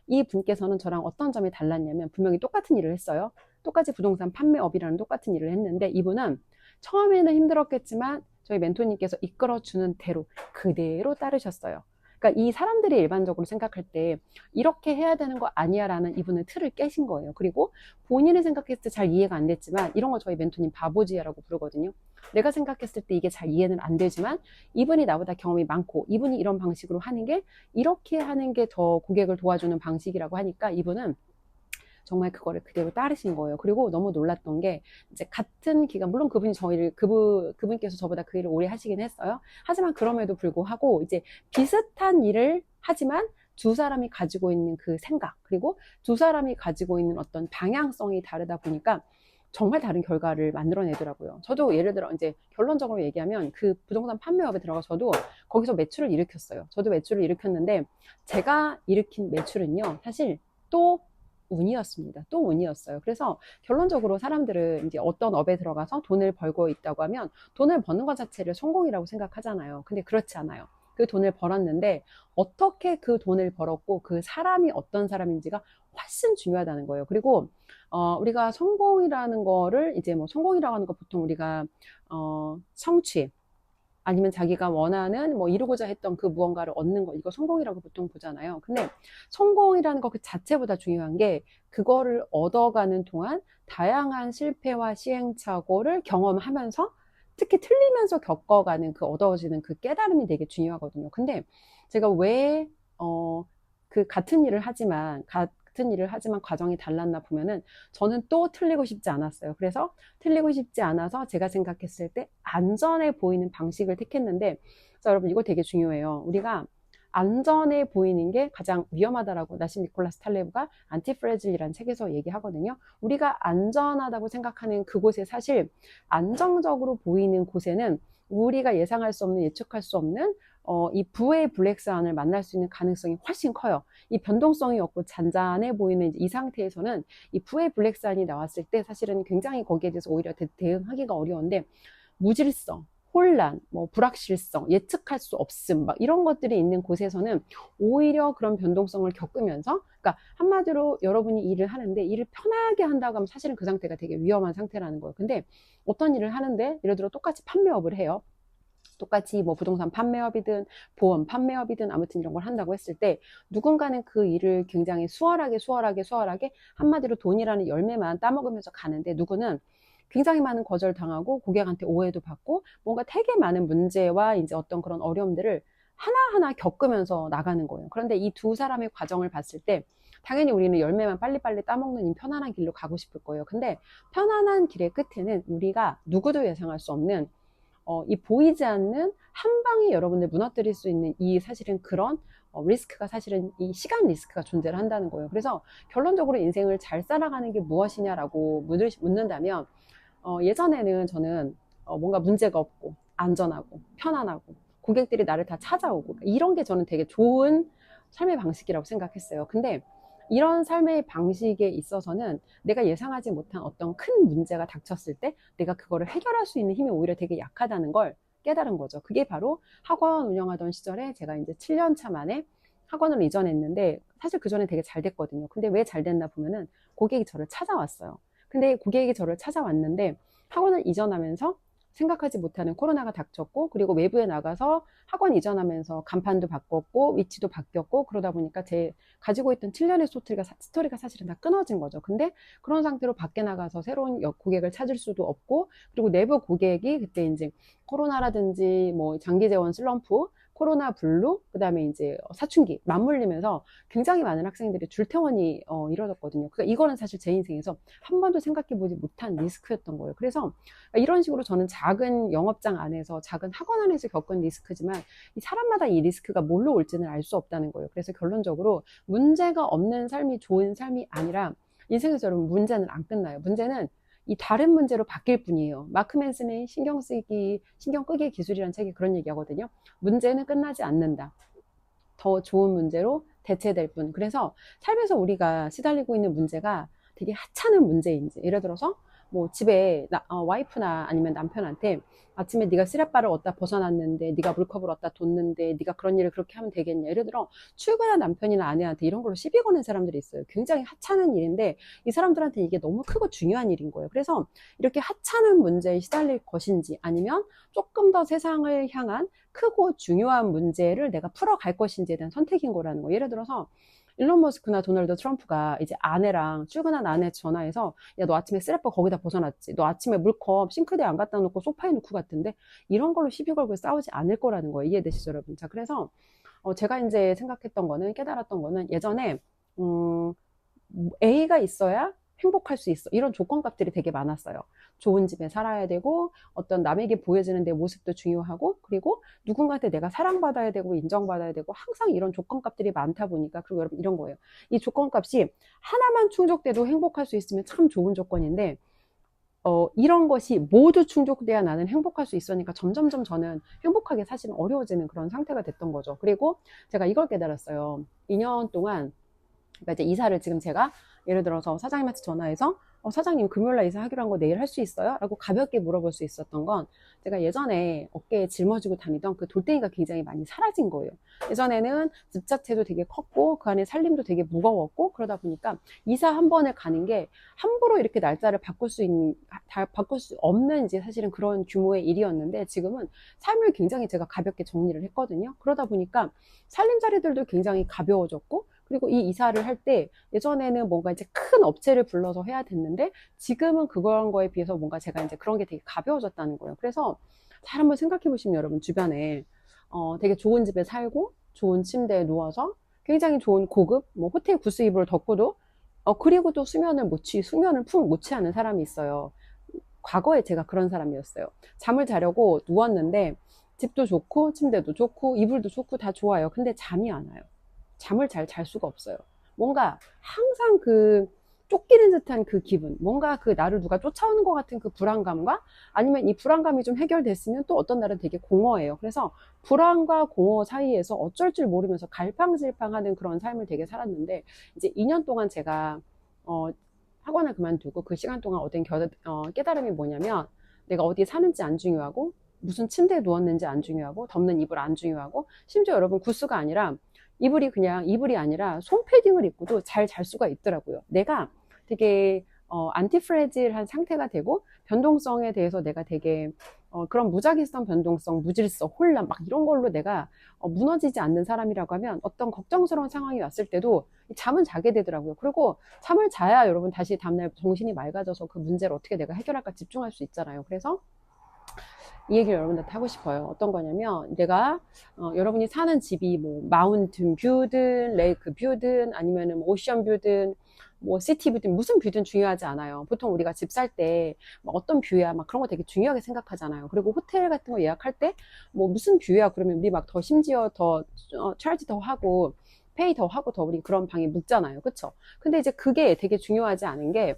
이 분께서는 저랑 어떤 점이 달랐냐면 분명히 똑같은 일을 했어요. 똑같이 부동산 판매업이라는 똑같은 일을 했는데 이분은 처음에는 힘들었겠지만 저희 멘토님께서 이끌어주는 대로 그대로 따르셨어요. 그러니까 이 사람들이 일반적으로 생각할 때 이렇게 해야 되는 거 아니야 라는 이분은 틀을 깨신 거예요. 그리고 본인이 생각했을 때 잘 이해가 안 됐지만 이런 거 저희 멘토님 바보지야라고 부르거든요. 내가 생각했을 때 이게 잘 이해는 안 되지만 이분이 나보다 경험이 많고 이분이 이런 방식으로 하는 게 이렇게 하는 게 더 고객을 도와주는 방식이라고 하니까 이분은 정말 그거를 그대로 따르신 거예요. 그리고 너무 놀랐던 게 이제 같은 기간 물론 그분이 그분께서 저보다 그 일을 오래 하시긴 했어요. 하지만 그럼에도 불구하고 이제 비슷한 일을 하지만 두 사람이 가지고 있는 그 생각 그리고 두 사람이 가지고 있는 어떤 방향성이 다르다 보니까 정말 다른 결과를 만들어내더라고요. 저도 예를 들어 이제 결론적으로 얘기하면 그 부동산 판매업에 들어가서도 거기서 매출을 일으켰어요. 저도 매출을 일으켰는데 제가 일으킨 매출은요 사실 또 운이었습니다. 또 운이었어요. 그래서 결론적으로 사람들은 이제 어떤 업에 들어가서 돈을 벌고 있다고 하면 돈을 버는 것 자체를 성공이라고 생각하잖아요. 근데 그렇지 않아요. 그 돈을 벌었는데 어떻게 그 돈을 벌었고 그 사람이 어떤 사람인지가 훨씬 중요하다는 거예요. 그리고 우리가 성공이라는 거를 이제 뭐 성공이라고 하는 거 보통 우리가 성취 아니면 자기가 원하는 뭐 이루고자 했던 그 무언가를 얻는 거 이거 성공이라고 보통 보잖아요. 근데 성공이라는 거 그 자체보다 중요한 게 그거를 얻어가는 동안 다양한 실패와 시행착오를 경험하면서 특히 틀리면서 겪어가는 그 얻어지는 그 깨달음이 되게 중요하거든요. 근데 제가 왜 그 같은 일을 하지만 과정이 달랐나 보면은 저는 또 틀리고 싶지 않았어요. 그래서 틀리고 싶지 않아서 제가 생각했을 때 안전해 보이는 방식을 택했는데 자, 여러분 이거 되게 중요해요. 우리가 안전해 보이는 게 가장 위험하다라고 나심 니콜라스 탈레브가 안티프레질이라는 책에서 얘기하거든요. 우리가 안전하다고 생각하는 그곳에 사실 안정적으로 보이는 곳에는 우리가 예상할 수 없는 예측할 수 없는 이 부의 블랙스완을 만날 수 있는 가능성이 훨씬 커요. 이 변동성이 없고 잔잔해 보이는 이 상태에서는 이 부의 블랙스완이 나왔을 때 사실은 굉장히 거기에 대해서 오히려 대응하기가 어려운데 무질성, 혼란, 뭐 불확실성, 예측할 수 없음, 막 이런 것들이 있는 곳에서는 오히려 그런 변동성을 겪으면서, 그러니까 한마디로 여러분이 일을 하는데 일을 편하게 한다고 하면 사실은 그 상태가 되게 위험한 상태라는 거예요. 근데 어떤 일을 하는데 예를 들어 똑같이 판매업을 해요. 똑같이 뭐 부동산 판매업이든 보험 판매업이든 아무튼 이런 걸 한다고 했을 때 누군가는 그 일을 굉장히 수월하게 한마디로 돈이라는 열매만 따먹으면서 가는데 누구는 굉장히 많은 거절당하고 고객한테 오해도 받고 뭔가 되게 많은 문제와 이제 어떤 그런 어려움들을 하나하나 겪으면서 나가는 거예요. 그런데 이 두 사람의 과정을 봤을 때 당연히 우리는 열매만 빨리빨리 따먹는 이 편안한 길로 가고 싶을 거예요. 근데 편안한 길의 끝에는 우리가 누구도 예상할 수 없는 이 보이지 않는 한 방에 여러분들 무너뜨릴 수 있는 이 사실은 그런 리스크가 사실은 이 시간 리스크가 존재를 한다는 거예요. 그래서 결론적으로 인생을 잘 살아가는 게 무엇이냐라고 묻는다면 예전에는 저는 뭔가 문제가 없고 안전하고 편안하고 고객들이 나를 다 찾아오고 이런 게 저는 되게 좋은 삶의 방식이라고 생각했어요. 근데 이런 삶의 방식에 있어서는 내가 예상하지 못한 어떤 큰 문제가 닥쳤을 때 내가 그거를 해결할 수 있는 힘이 오히려 되게 약하다는 걸 깨달은 거죠. 그게 바로 학원 운영하던 시절에 제가 이제 7년 차 만에 학원을 이전했는데 사실 그전에 되게 잘 됐거든요. 근데 왜 잘 됐나 보면은 고객이 저를 찾아왔어요. 근데 고객이 저를 찾아왔는데 학원을 이전하면서 생각하지 못하는 코로나가 닥쳤고 그리고 외부에 나가서 학원 이전하면서 간판도 바꿨고 위치도 바뀌었고 그러다 보니까 제 가지고 있던 7년의 스토리가 사실은 다 끊어진 거죠. 근데 그런 상태로 밖에 나가서 새로운 고객을 찾을 수도 없고 그리고 내부 고객이 그때 이제 코로나라든지 뭐 장기 재원 슬럼프 코로나 블루, 그 다음에 이제 사춘기 맞물리면서 굉장히 많은 학생들이 줄퇴원이 이뤄졌거든요. 그러니까 이거는 사실 제 인생에서 한 번도 생각해보지 못한 리스크였던 거예요. 그래서 이런 식으로 저는 작은 영업장 안에서 작은 학원 안에서 겪은 리스크지만 이 사람마다 이 리스크가 뭘로 올지는 알 수 없다는 거예요. 그래서 결론적으로 문제가 없는 삶이 좋은 삶이 아니라 인생에서 여러분 문제는 안 끝나요. 문제는 이 다른 문제로 바뀔 뿐이에요. 마크 맨슨의 신경 끄기 기술이라는 책에 그런 얘기 하거든요. 문제는 끝나지 않는다. 더 좋은 문제로 대체될 뿐. 그래서 삶에서 우리가 시달리고 있는 문제가 되게 하찮은 문제인지, 예를 들어서 뭐 집에 와이프나 아니면 남편한테 아침에 네가 쓰레빠를 얻다 벗어났는데, 네가 물컵을 얻다 뒀는데 네가 그런 일을 그렇게 하면 되겠냐. 예를 들어 출근한 남편이나 아내한테 이런 걸로 시비 거는 사람들이 있어요. 굉장히 하찮은 일인데 이 사람들한테 이게 너무 크고 중요한 일인 거예요. 그래서 이렇게 하찮은 문제에 시달릴 것인지, 아니면 조금 더 세상을 향한 크고 중요한 문제를 내가 풀어갈 것인지에 대한 선택인 거라는 거예요. 예를 들어서 일론 머스크나 도널드 트럼프가 이제 아내랑, 출근한 아내 전화해서 야, 너 아침에 쓰레빠 거기다 벗어났지? 너 아침에 물컵 싱크대에 안 갖다 놓고 소파에 놓고 갔던데? 이런 걸로 시비 걸고 싸우지 않을 거라는 거예요. 이해되시죠, 여러분? 자, 그래서 제가 이제 생각했던 거는, 깨달았던 거는, 예전에 A가 있어야 행복할 수 있어, 이런 조건값들이 되게 많았어요. 좋은 집에 살아야 되고, 어떤 남에게 보여지는 내 모습도 중요하고, 그리고 누군가한테 내가 사랑받아야 되고 인정받아야 되고, 항상 이런 조건값들이 많다 보니까. 그리고 여러분 이런 거예요. 이 조건값이 하나만 충족돼도 행복할 수 있으면 참 좋은 조건인데, 이런 것이 모두 충족돼야 나는 행복할 수 있으니까 점점점 저는 행복하게 사실은 어려워지는 그런 상태가 됐던 거죠. 그리고 제가 이걸 깨달았어요. 2년 동안, 그러니까 이제 이사를 지금 제가 예를 들어서 사장님한테 전화해서 사장님 금요일날 이사하기로 한 거 내일 할 수 있어요? 라고 가볍게 물어볼 수 있었던 건, 제가 예전에 어깨에 짊어지고 다니던 그 돌덩이가 굉장히 많이 사라진 거예요. 예전에는 집 자체도 되게 컸고 그 안에 살림도 되게 무거웠고, 그러다 보니까 이사 한 번을 가는 게 함부로 이렇게 날짜를 바꿀 수 없는 이제 사실은 그런 규모의 일이었는데, 지금은 삶을 굉장히 제가 가볍게 정리를 했거든요. 그러다 보니까 살림살이들도 굉장히 가벼워졌고, 그리고 이 이사를 할 때 예전에는 뭔가 이제 큰 업체를 불러서 해야 됐는데, 지금은 그런 거에 비해서 뭔가 제가 이제 그런 게 되게 가벼워졌다는 거예요. 그래서 잘 한번 생각해 보시면 여러분 주변에 되게 좋은 집에 살고 좋은 침대에 누워서 굉장히 좋은 고급 뭐 호텔 구스 이불을 덮고도 그리고 또 수면을 푹 못 취하는 사람이 있어요. 과거에 제가 그런 사람이었어요. 잠을 자려고 누웠는데 집도 좋고 침대도 좋고 이불도 좋고 다 좋아요. 근데 잠이 안 와요. 잠을 잘 잘 수가 없어요. 뭔가 항상 그 쫓기는 듯한 그 기분, 뭔가 그 나를 누가 쫓아오는 것 같은 그 불안감과, 아니면 이 불안감이 좀 해결됐으면 또 어떤 날은 되게 공허해요. 그래서 불안과 공허 사이에서 어쩔 줄 모르면서 갈팡질팡하는 그런 삶을 되게 살았는데, 이제 2년 동안 제가 학원을 그만두고 그 시간 동안 얻은 깨달음이 뭐냐면, 내가 어디 사는지 안 중요하고, 무슨 침대에 누웠는지 안 중요하고, 덮는 이불 안 중요하고, 심지어 여러분 구스가 아니라 이불이 그냥 이불이 아니라 솜 패딩을 입고도 잘 잘 수가 있더라고요. 내가 되게 안티프레질한 상태가 되고, 변동성에 대해서 내가 되게 그런 무작위성 변동성, 무질서, 혼란 막 이런 걸로 내가 무너지지 않는 사람이라고 하면, 어떤 걱정스러운 상황이 왔을 때도 잠은 자게 되더라고요. 그리고 잠을 자야 여러분 다시 다음날 정신이 맑아져서 그 문제를 어떻게 내가 해결할까 집중할 수 있잖아요. 그래서 이 얘기를 여러분들한테 하고 싶어요. 어떤 거냐면, 내가 여러분이 사는 집이 뭐 마운틴 뷰든 레이크 뷰든 아니면은 뭐 오션 뷰든 뭐 시티 뷰든 무슨 뷰든 중요하지 않아요. 보통 우리가 집 살 때 어떤 뷰야 막 그런 거 되게 중요하게 생각하잖아요. 그리고 호텔 같은 거 예약할 때 뭐 무슨 뷰야 그러면 우리 막 더 심지어 더 차지 더 하고 페이 더 하고 더 우리 그런 방에 묵잖아요. 그쵸? 근데 이제 그게 되게 중요하지 않은 게,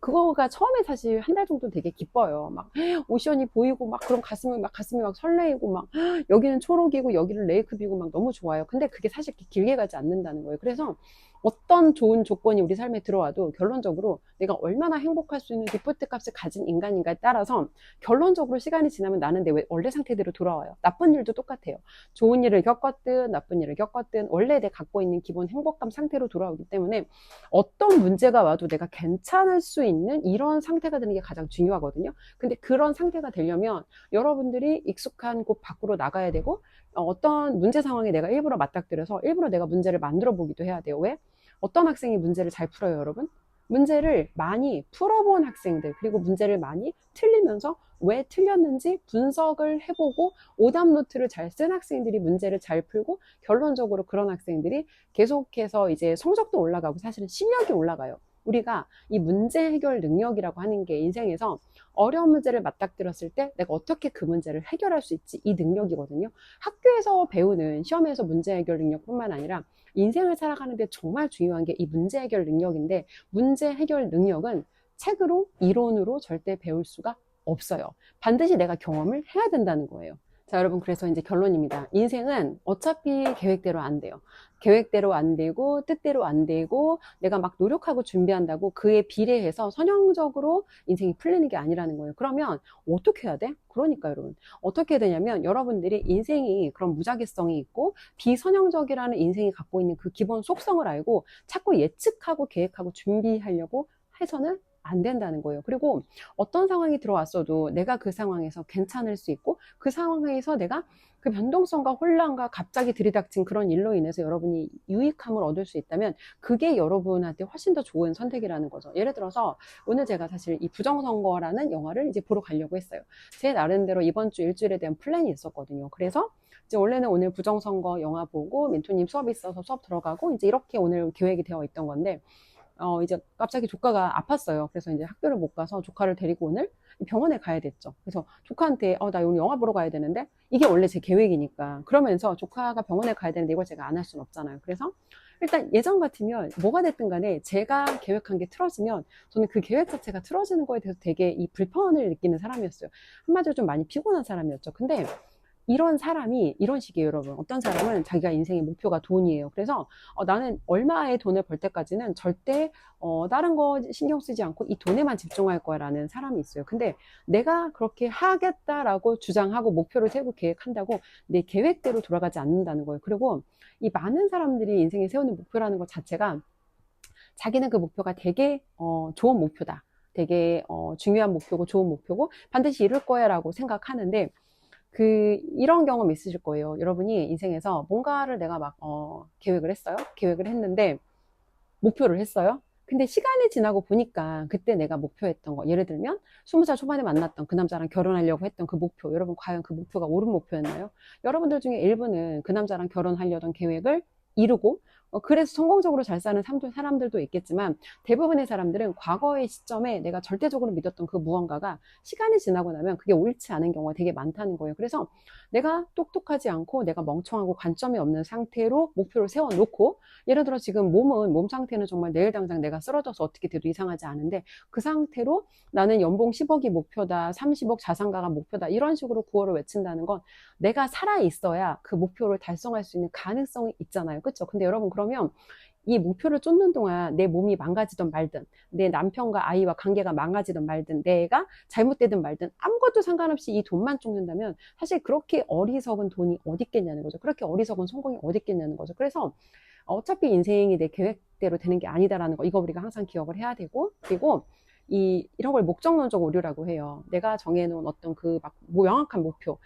그거가 처음에 사실 한 달 정도 되게 기뻐요. 막 오션이 보이고 막 그런 가슴이 막 설레이고 막 여기는 초록이고 여기는 레이크뷰고 막 너무 좋아요. 근데 그게 사실 길게 가지 않는다는 거예요. 그래서 어떤 좋은 조건이 우리 삶에 들어와도 결론적으로 내가 얼마나 행복할 수 있는 디폴트 값을 가진 인간인가에 따라서 결론적으로 시간이 지나면 나는 내 원래 상태대로 돌아와요. 나쁜 일도 똑같아요. 좋은 일을 겪었든 나쁜 일을 겪었든 원래 내가 갖고 있는 기본 행복감 상태로 돌아오기 때문에, 어떤 문제가 와도 내가 괜찮을 수 있는 이런 상태가 되는 게 가장 중요하거든요. 근데 그런 상태가 되려면 여러분들이 익숙한 곳 밖으로 나가야 되고, 어떤 문제 상황에 내가 일부러 맞닥뜨려서 일부러 내가 문제를 만들어 보기도 해야 돼요. 왜? 어떤 학생이 문제를 잘 풀어요, 여러분? 문제를 많이 풀어본 학생들, 그리고 문제를 많이 틀리면서 왜 틀렸는지 분석을 해보고 오답 노트를 잘 쓴 학생들이 문제를 잘 풀고, 결론적으로 그런 학생들이 계속해서 이제 성적도 올라가고 사실은 실력이 올라가요. 우리가 이 문제 해결 능력이라고 하는 게 인생에서 어려운 문제를 맞닥뜨렸을 때 내가 어떻게 그 문제를 해결할 수 있지, 이 능력이거든요. 학교에서 배우는 시험에서 문제 해결 능력뿐만 아니라 인생을 살아가는데 정말 중요한 게 이 문제 해결 능력인데, 문제 해결 능력은 책으로, 이론으로 절대 배울 수가 없어요. 반드시 내가 경험을 해야 된다는 거예요. 자, 여러분, 그래서 이제 결론입니다. 인생은 어차피 계획대로 안 돼요. 계획대로 안 되고, 뜻대로 안 되고, 내가 막 노력하고 준비한다고 그에 비례해서 선형적으로 인생이 풀리는 게 아니라는 거예요. 그러면 어떻게 해야 돼? 그러니까 여러분, 어떻게 해야 되냐면, 여러분들이 인생이 그런 무작위성이 있고, 비선형적이라는 인생이 갖고 있는 그 기본 속성을 알고, 자꾸 예측하고 계획하고 준비하려고 해서는 안 된다는 거예요. 그리고 어떤 상황이 들어왔어도 내가 그 상황에서 괜찮을 수 있고, 그 상황에서 내가 그 변동성과 혼란과 갑자기 들이닥친 그런 일로 인해서 여러분이 유익함을 얻을 수 있다면 그게 여러분한테 훨씬 더 좋은 선택이라는 거죠. 예를 들어서 오늘 제가 사실 이 부정선거라는 영화를 이제 보러 가려고 했어요. 제 나름대로 이번 주 일주일에 대한 플랜이 있었거든요. 그래서 이제 원래는 오늘 부정선거 영화 보고 민토님 수업이 있어서 수업 들어가고 이제 이렇게 오늘 계획이 되어 있던 건데, 이제 갑자기 조카가 아팠어요. 그래서 이제 학교를 못 가서 조카를 데리고 오늘 병원에 가야 됐죠. 그래서 조카한테, 나 오늘 영화 보러 가야 되는데, 이게 원래 제 계획이니까. 그러면서 조카가 병원에 가야 되는데 이걸 제가 안 할 수는 없잖아요. 그래서 일단 예전 같으면 뭐가 됐든 간에 제가 계획한 게 틀어지면 저는 그 계획 자체가 틀어지는 거에 대해서 되게 이 불편을 느끼는 사람이었어요. 한마디로 좀 많이 피곤한 사람이었죠. 근데 이런 사람이 이런 식이에요, 여러분. 어떤 사람은 자기가 인생의 목표가 돈이에요. 그래서 나는 얼마의 돈을 벌 때까지는 절대 다른 거 신경 쓰지 않고 이 돈에만 집중할 거야라는 사람이 있어요. 근데 내가 그렇게 하겠다라고 주장하고 목표를 세우고 계획한다고 내 계획대로 돌아가지 않는다는 거예요. 그리고 이 많은 사람들이 인생에 세우는 목표라는 것 자체가 자기는 그 목표가 되게 좋은 목표다. 되게 중요한 목표고 좋은 목표고 반드시 이룰 거야 라고 생각하는데, 이런 경험 있으실 거예요. 여러분이 인생에서 뭔가를 내가 막, 계획을 했어요. 계획을 했는데, 목표를 했어요. 근데 시간이 지나고 보니까 그때 내가 목표했던 거, 예를 들면 20살 초반에 만났던 그 남자랑 결혼하려고 했던 그 목표, 여러분 과연 그 목표가 옳은 목표였나요? 여러분들 중에 일부는 그 남자랑 결혼하려던 계획을 이루고, 그래서 성공적으로 잘 사는 사람들도 있겠지만, 대부분의 사람들은 과거의 시점에 내가 절대적으로 믿었던 그 무언가가 시간이 지나고 나면 그게 옳지 않은 경우가 되게 많다는 거예요. 그래서 내가 똑똑하지 않고 내가 멍청하고 관점이 없는 상태로 목표를 세워놓고, 예를 들어 지금 몸 상태는 정말 내일 당장 내가 쓰러져서 어떻게 돼도 이상하지 않은데, 그 상태로 나는 연봉 10억이 목표다, 30억 자산가가 목표다, 이런 식으로 구호를 외친다는 건 내가 살아있어야 그 목표를 달성할 수 있는 가능성이 있잖아요. 그렇죠? 근데 여러분, 그러면 이 목표를 쫓는 동안 내 몸이 망가지든 말든, 내 남편과 아이와 관계가 망가지든 말든, 내가 잘못되든 말든 아무것도 상관없이 이 돈만 쫓는다면 사실 그렇게 어리석은 돈이 어디 있겠냐는 거죠. 그렇게 어리석은 성공이 어디 있겠냐는 거죠. 그래서 어차피 인생이 내 계획대로 되는 게 아니다라는 거, 이거 우리가 항상 기억을 해야 되고, 그리고 이런 걸 목적론적 오류라고 해요. 내가 정해놓은 어떤 명확한 목표,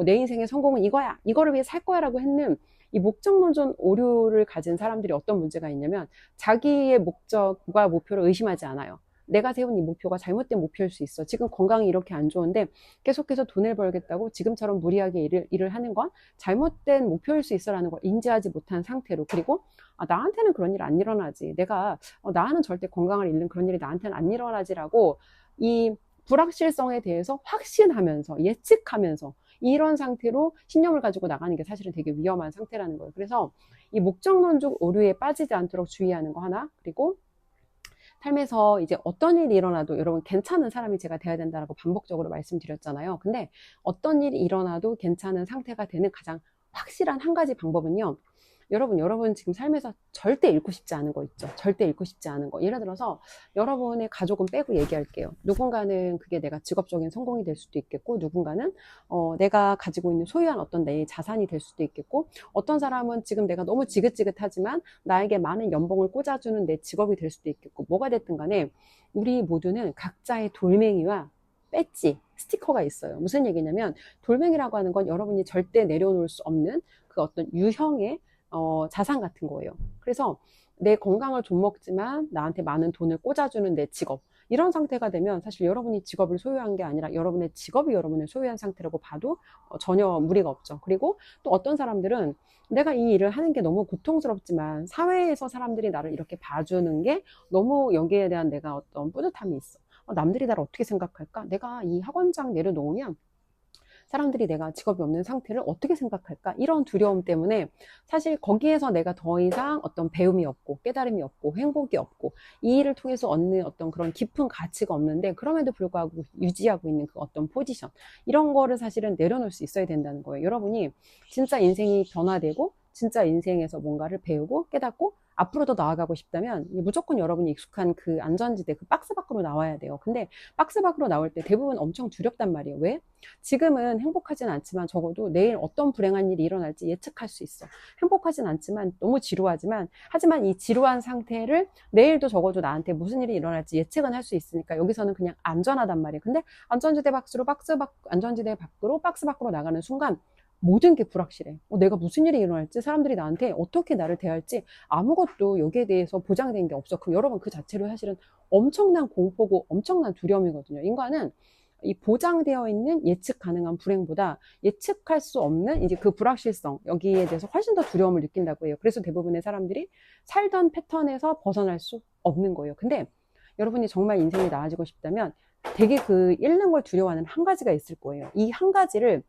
내 인생의 성공은 이거야, 이거를 위해 살 거야 라고 했는 이 목적론적 오류를 가진 사람들이 어떤 문제가 있냐면, 자기의 목적과 목표를 의심하지 않아요. 내가 세운 이 목표가 잘못된 목표일 수 있어. 지금 건강이 이렇게 안 좋은데 계속해서 돈을 벌겠다고 지금처럼 무리하게 일을 하는 건 잘못된 목표일 수 있어라는 걸 인지하지 못한 상태로, 그리고 나한테는 그런 일 안 일어나지, 내가 나는 절대 건강을 잃는 그런 일이 나한테는 안 일어나지라고 이 불확실성에 대해서 확신하면서 예측하면서 이런 상태로 신념을 가지고 나가는 게 사실은 되게 위험한 상태라는 거예요. 그래서 이 목적론적 오류에 빠지지 않도록 주의하는 거 하나, 그리고 삶에서 이제 어떤 일이 일어나도 여러분 괜찮은 사람이 제가 돼야 된다라고 반복적으로 말씀드렸잖아요. 근데 어떤 일이 일어나도 괜찮은 상태가 되는 가장 확실한 한 가지 방법은요, 여러분 지금 삶에서 절대 잃고 싶지 않은 거 있죠. 절대 잃고 싶지 않은 거. 예를 들어서 여러분의 가족은 빼고 얘기할게요. 누군가는 그게 내가 직업적인 성공이 될 수도 있겠고, 누군가는 내가 가지고 있는 소유한 어떤 내 자산이 될 수도 있겠고, 어떤 사람은 지금 내가 너무 지긋지긋하지만 나에게 많은 연봉을 꽂아주는 내 직업이 될 수도 있겠고, 뭐가 됐든 간에 우리 모두는 각자의 돌멩이와 배지, 스티커가 있어요. 무슨 얘기냐면, 돌멩이라고 하는 건 여러분이 절대 내려놓을 수 없는 그 어떤 유형의 자산 같은 거예요. 그래서 내 건강을 좀 먹지만 나한테 많은 돈을 꽂아주는 내 직업, 이런 상태가 되면 사실 여러분이 직업을 소유한 게 아니라 여러분의 직업이 여러분을 소유한 상태라고 봐도 전혀 무리가 없죠. 그리고 또 어떤 사람들은 내가 이 일을 하는 게 너무 고통스럽지만 사회에서 사람들이 나를 이렇게 봐주는 게 너무 여기에 대한 내가 어떤 뿌듯함이 있어. 남들이 나를 어떻게 생각할까? 내가 이 학원장 내려놓으면 사람들이 내가 직업이 없는 상태를 어떻게 생각할까? 이런 두려움 때문에 사실 거기에서 내가 더 이상 어떤 배움이 없고 깨달음이 없고 행복이 없고 이 일을 통해서 얻는 어떤 그런 깊은 가치가 없는데 그럼에도 불구하고 유지하고 있는 그 어떤 포지션 이런 거를 사실은 내려놓을 수 있어야 된다는 거예요. 여러분이 진짜 인생이 변화되고 진짜 인생에서 뭔가를 배우고 깨닫고 앞으로 더 나아가고 싶다면 무조건 여러분이 익숙한 그 안전지대, 그 박스 밖으로 나와야 돼요. 근데 박스 밖으로 나올 때 대부분 엄청 두렵단 말이에요. 왜? 지금은 행복하진 않지만 적어도 내일 어떤 불행한 일이 일어날지 예측할 수 있어. 행복하진 않지만 너무 지루하지만 하지만 이 지루한 상태를 내일도 적어도 나한테 무슨 일이 일어날지 예측은 할 수 있으니까 여기서는 그냥 안전하단 말이에요. 근데 안전지대 밖으로 박스 밖으로 나가는 순간 모든 게 불확실해. 내가 무슨 일이 일어날지, 사람들이 나한테 어떻게 나를 대할지 아무것도 여기에 대해서 보장된 게 없어. 그럼 여러분 그 자체로 사실은 엄청난 공포고 엄청난 두려움이거든요. 인간은 이 보장되어 있는 예측 가능한 불행보다 예측할 수 없는 이제 그 불확실성 여기에 대해서 훨씬 더 두려움을 느낀다고 해요. 그래서 대부분의 사람들이 살던 패턴에서 벗어날 수 없는 거예요. 근데 여러분이 정말 인생이 나아지고 싶다면 되게 그 잃는 걸 두려워하는 한 가지가 있을 거예요. 이 한 가지를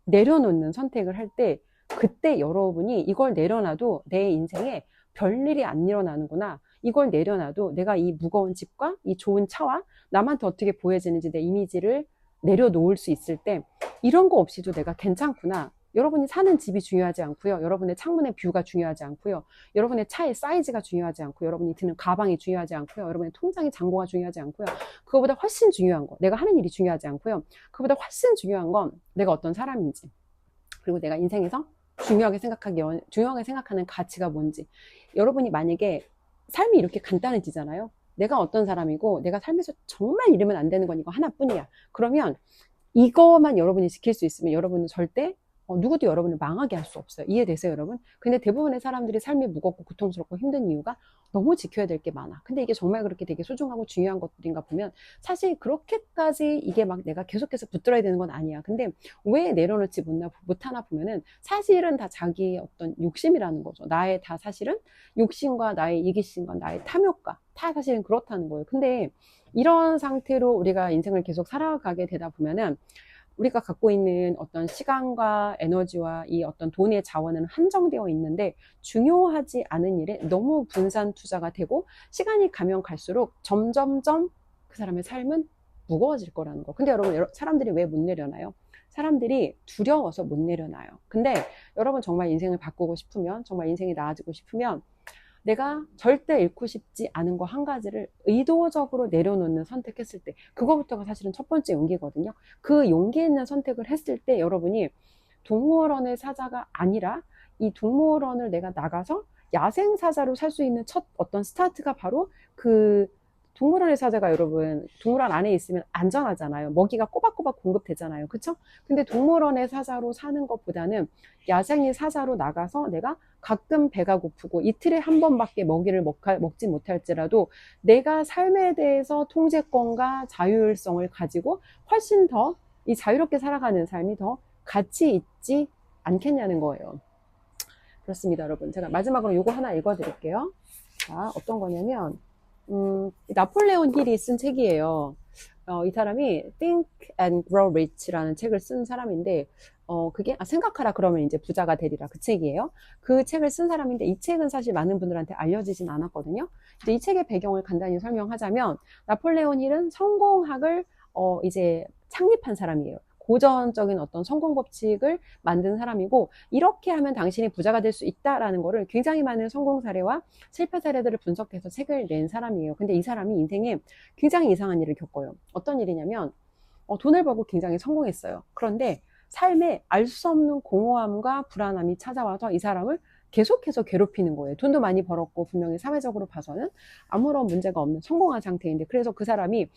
내려놓는 선택을 할 때 그때 여러분이 이걸 내려놔도 내 인생에 별일이 안 일어나는구나. 이걸 내려놔도 내가 이 무거운 집과 이 좋은 차와 남한테 어떻게 보여지는지 내 이미지를 내려놓을 수 있을 때 이런 거 없이도 내가 괜찮구나. 여러분이 사는 집이 중요하지 않고요. 여러분의 창문의 뷰가 중요하지 않고요. 여러분의 차의 사이즈가 중요하지 않고 여러분이 드는 가방이 중요하지 않고요. 여러분의 통장의 잔고가 중요하지 않고요. 그거보다 훨씬 중요한 거, 내가 하는 일이 중요하지 않고요. 그거보다 훨씬 중요한 건 내가 어떤 사람인지 그리고 내가 인생에서 중요하게 생각하는 가치가 뭔지. 여러분이 만약에 삶이 이렇게 간단해지잖아요. 내가 어떤 사람이고 내가 삶에서 정말 잃으면 안 되는 건 이거 하나뿐이야. 그러면 이거만 여러분이 지킬 수 있으면 여러분은 절대 누구도 여러분을 망하게 할 수 없어요. 이해되세요, 여러분? 근데 대부분의 사람들이 삶이 무겁고 고통스럽고 힘든 이유가 너무 지켜야 될 게 많아. 근데 이게 정말 그렇게 되게 소중하고 중요한 것들인가 보면 사실 그렇게까지 이게 막 내가 계속해서 붙들어야 되는 건 아니야. 근데 왜 내려놓지 못하나 보면은 사실은 다 자기의 어떤 욕심이라는 거죠. 나의 다 사실은 욕심과 나의 이기심과 나의 탐욕과 다 사실은 그렇다는 거예요. 근데 이런 상태로 우리가 인생을 계속 살아가게 되다 보면은 우리가 갖고 있는 어떤 시간과 에너지와 이 어떤 돈의 자원은 한정되어 있는데 중요하지 않은 일에 너무 분산 투자가 되고 시간이 가면 갈수록 점점점 그 사람의 삶은 무거워질 거라는 거. 근데 여러분, 사람들이 왜 못 내려놔요? 사람들이 두려워서 못 내려놔요. 근데 여러분 정말 인생을 바꾸고 싶으면, 정말 인생이 나아지고 싶으면 내가 절대 잃고 싶지 않은 거 한 가지를 의도적으로 내려놓는 선택했을 때 그거부터가 사실은 첫 번째 용기거든요. 그 용기 있는 선택을 했을 때 여러분이 동물원의 사자가 아니라 이 동물원을 내가 나가서 야생사자로 살 수 있는 첫 어떤 스타트가 바로 그 동물원의 사자가 여러분 동물원 안에 있으면 안전하잖아요. 먹이가 꼬박꼬박 공급되잖아요. 그쵸? 근데 동물원의 사자로 사는 것보다는 야생의 사자로 나가서 내가 가끔 배가 고프고 이틀에 한 번밖에 먹이를 먹지 못할지라도 내가 삶에 대해서 통제권과 자율성을 가지고 훨씬 더 이 자유롭게 살아가는 삶이 더 가치 있지 않겠냐는 거예요. 그렇습니다, 여러분. 제가 마지막으로 요거 하나 읽어드릴게요. 자, 어떤 거냐면 나폴레온 힐이 쓴 책이에요. 이 사람이 Think and Grow Rich라는 책을 쓴 사람인데 그게 생각하라 그러면 이제 부자가 되리라 그 책이에요. 그 책을 쓴 사람인데 이 책은 사실 많은 분들한테 알려지진 않았거든요. 이제 이 책의 배경을 간단히 설명하자면 나폴레온 힐은 성공학을 이제 창립한 사람이에요. 고전적인 어떤 성공 법칙을 만든 사람이고 이렇게 하면 당신이 부자가 될 수 있다라는 거를 굉장히 많은 성공 사례와 실패 사례들을 분석해서 책을 낸 사람이에요. 근데 이 사람이 인생에 굉장히 이상한 일을 겪어요. 어떤 일이냐면 돈을 벌고 굉장히 성공했어요. 그런데 삶에 알 수 없는 공허함과 불안함이 찾아와서 이 사람을 계속해서 괴롭히는 거예요. 돈도 많이 벌었고 분명히 사회적으로 봐서는 아무런 문제가 없는 성공한 상태인데 그래서 그 사람이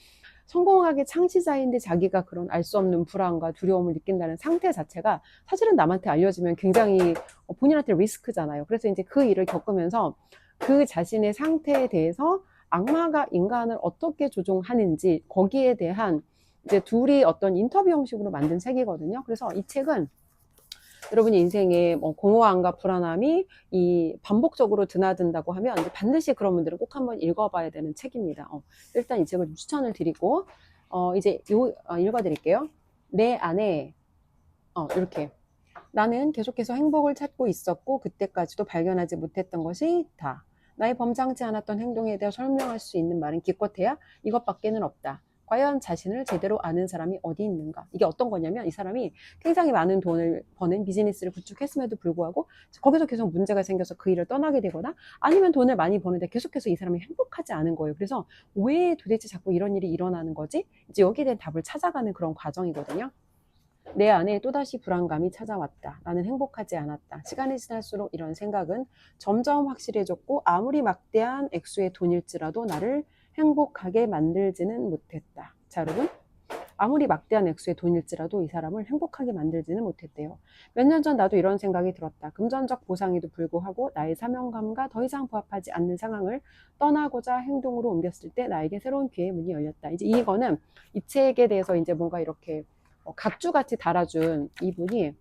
성공하기 창시자인데 자기가 그런 알 수 없는 불안과 두려움을 느낀다는 상태 자체가 사실은 남한테 알려지면 굉장히 본인한테 리스크잖아요. 그래서 이제 그 일을 겪으면서 그 자신의 상태에 대해서 악마가 인간을 어떻게 조종하는지 거기에 대한 이제 둘이 어떤 인터뷰 형식으로 만든 책이거든요. 그래서 이 책은 여러분이 인생에 공허함과 불안함이 이 반복적으로 드나든다고 하면 반드시 그런 분들은 꼭 한번 읽어봐야 되는 책입니다. 일단 이 책을 추천을 드리고 이제 읽어드릴게요. 내 안에 이렇게. 나는 계속해서 행복을 찾고 있었고 그때까지도 발견하지 못했던 것이 다. 나의 범상치 않았던 행동에 대해 설명할 수 있는 말은 기껏해야 이것밖에는 없다. 과연 자신을 제대로 아는 사람이 어디 있는가? 이게 어떤 거냐면 이 사람이 굉장히 많은 돈을 버는 비즈니스를 구축했음에도 불구하고 거기서 계속 문제가 생겨서 그 일을 떠나게 되거나 아니면 돈을 많이 버는데 계속해서 이 사람이 행복하지 않은 거예요. 그래서 왜 도대체 자꾸 이런 일이 일어나는 거지? 이제 여기에 대한 답을 찾아가는 그런 과정이거든요. 내 안에 또다시 불안감이 찾아왔다. 나는 행복하지 않았다. 시간이 지날수록 이런 생각은 점점 확실해졌고 아무리 막대한 액수의 돈일지라도 나를 행복하게 만들지는 못했다. 자, 여러분. 아무리 막대한 액수의 돈일지라도 이 사람을 행복하게 만들지는 못했대요. 몇 년 전 나도 이런 생각이 들었다. 금전적 보상에도 불구하고 나의 사명감과 더 이상 부합하지 않는 상황을 떠나고자 행동으로 옮겼을 때 나에게 새로운 기회의 문이 열렸다. 이제 이거는 이 책에 대해서 이제 뭔가 이렇게 각주같이 달아준 이분이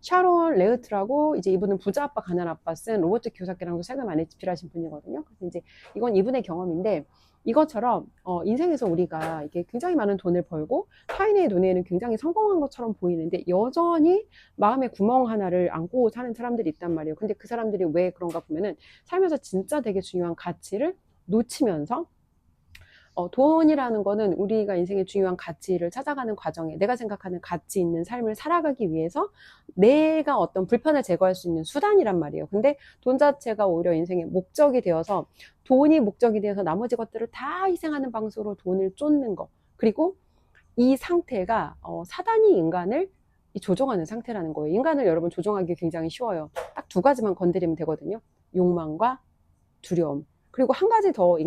샤론 레흐트라고 이제 이분은 부자 아빠 가난 아빠 쓴 로버트 키요사키랑도 책을 많이 집필하신 분이거든요. 그래서 이제 이건 이분의 경험인데 이것처럼 인생에서 우리가 이게 굉장히 많은 돈을 벌고 타인의 눈에는 굉장히 성공한 것처럼 보이는데 여전히 마음의 구멍 하나를 안고 사는 사람들이 있단 말이에요. 근데 그 사람들이 왜 그런가 보면은 살면서 진짜 되게 중요한 가치를 놓치면서 돈이라는 거는 우리가 인생의 중요한 가치를 찾아가는 과정에 내가 생각하는 가치 있는 삶을 살아가기 위해서 내가 어떤 불편을 제거할 수 있는 수단이란 말이에요. 근데 돈 자체가 오히려 인생의 목적이 되어서 돈이 목적이 되어서 나머지 것들을 다 희생하는 방식으로 돈을 쫓는 거. 그리고 이 상태가 사단이 인간을 조종하는 상태라는 거예요. 인간을 여러분 조종하기 굉장히 쉬워요. 딱 두 가지만 건드리면 되거든요. 욕망과 두려움. 그리고 한 가지 더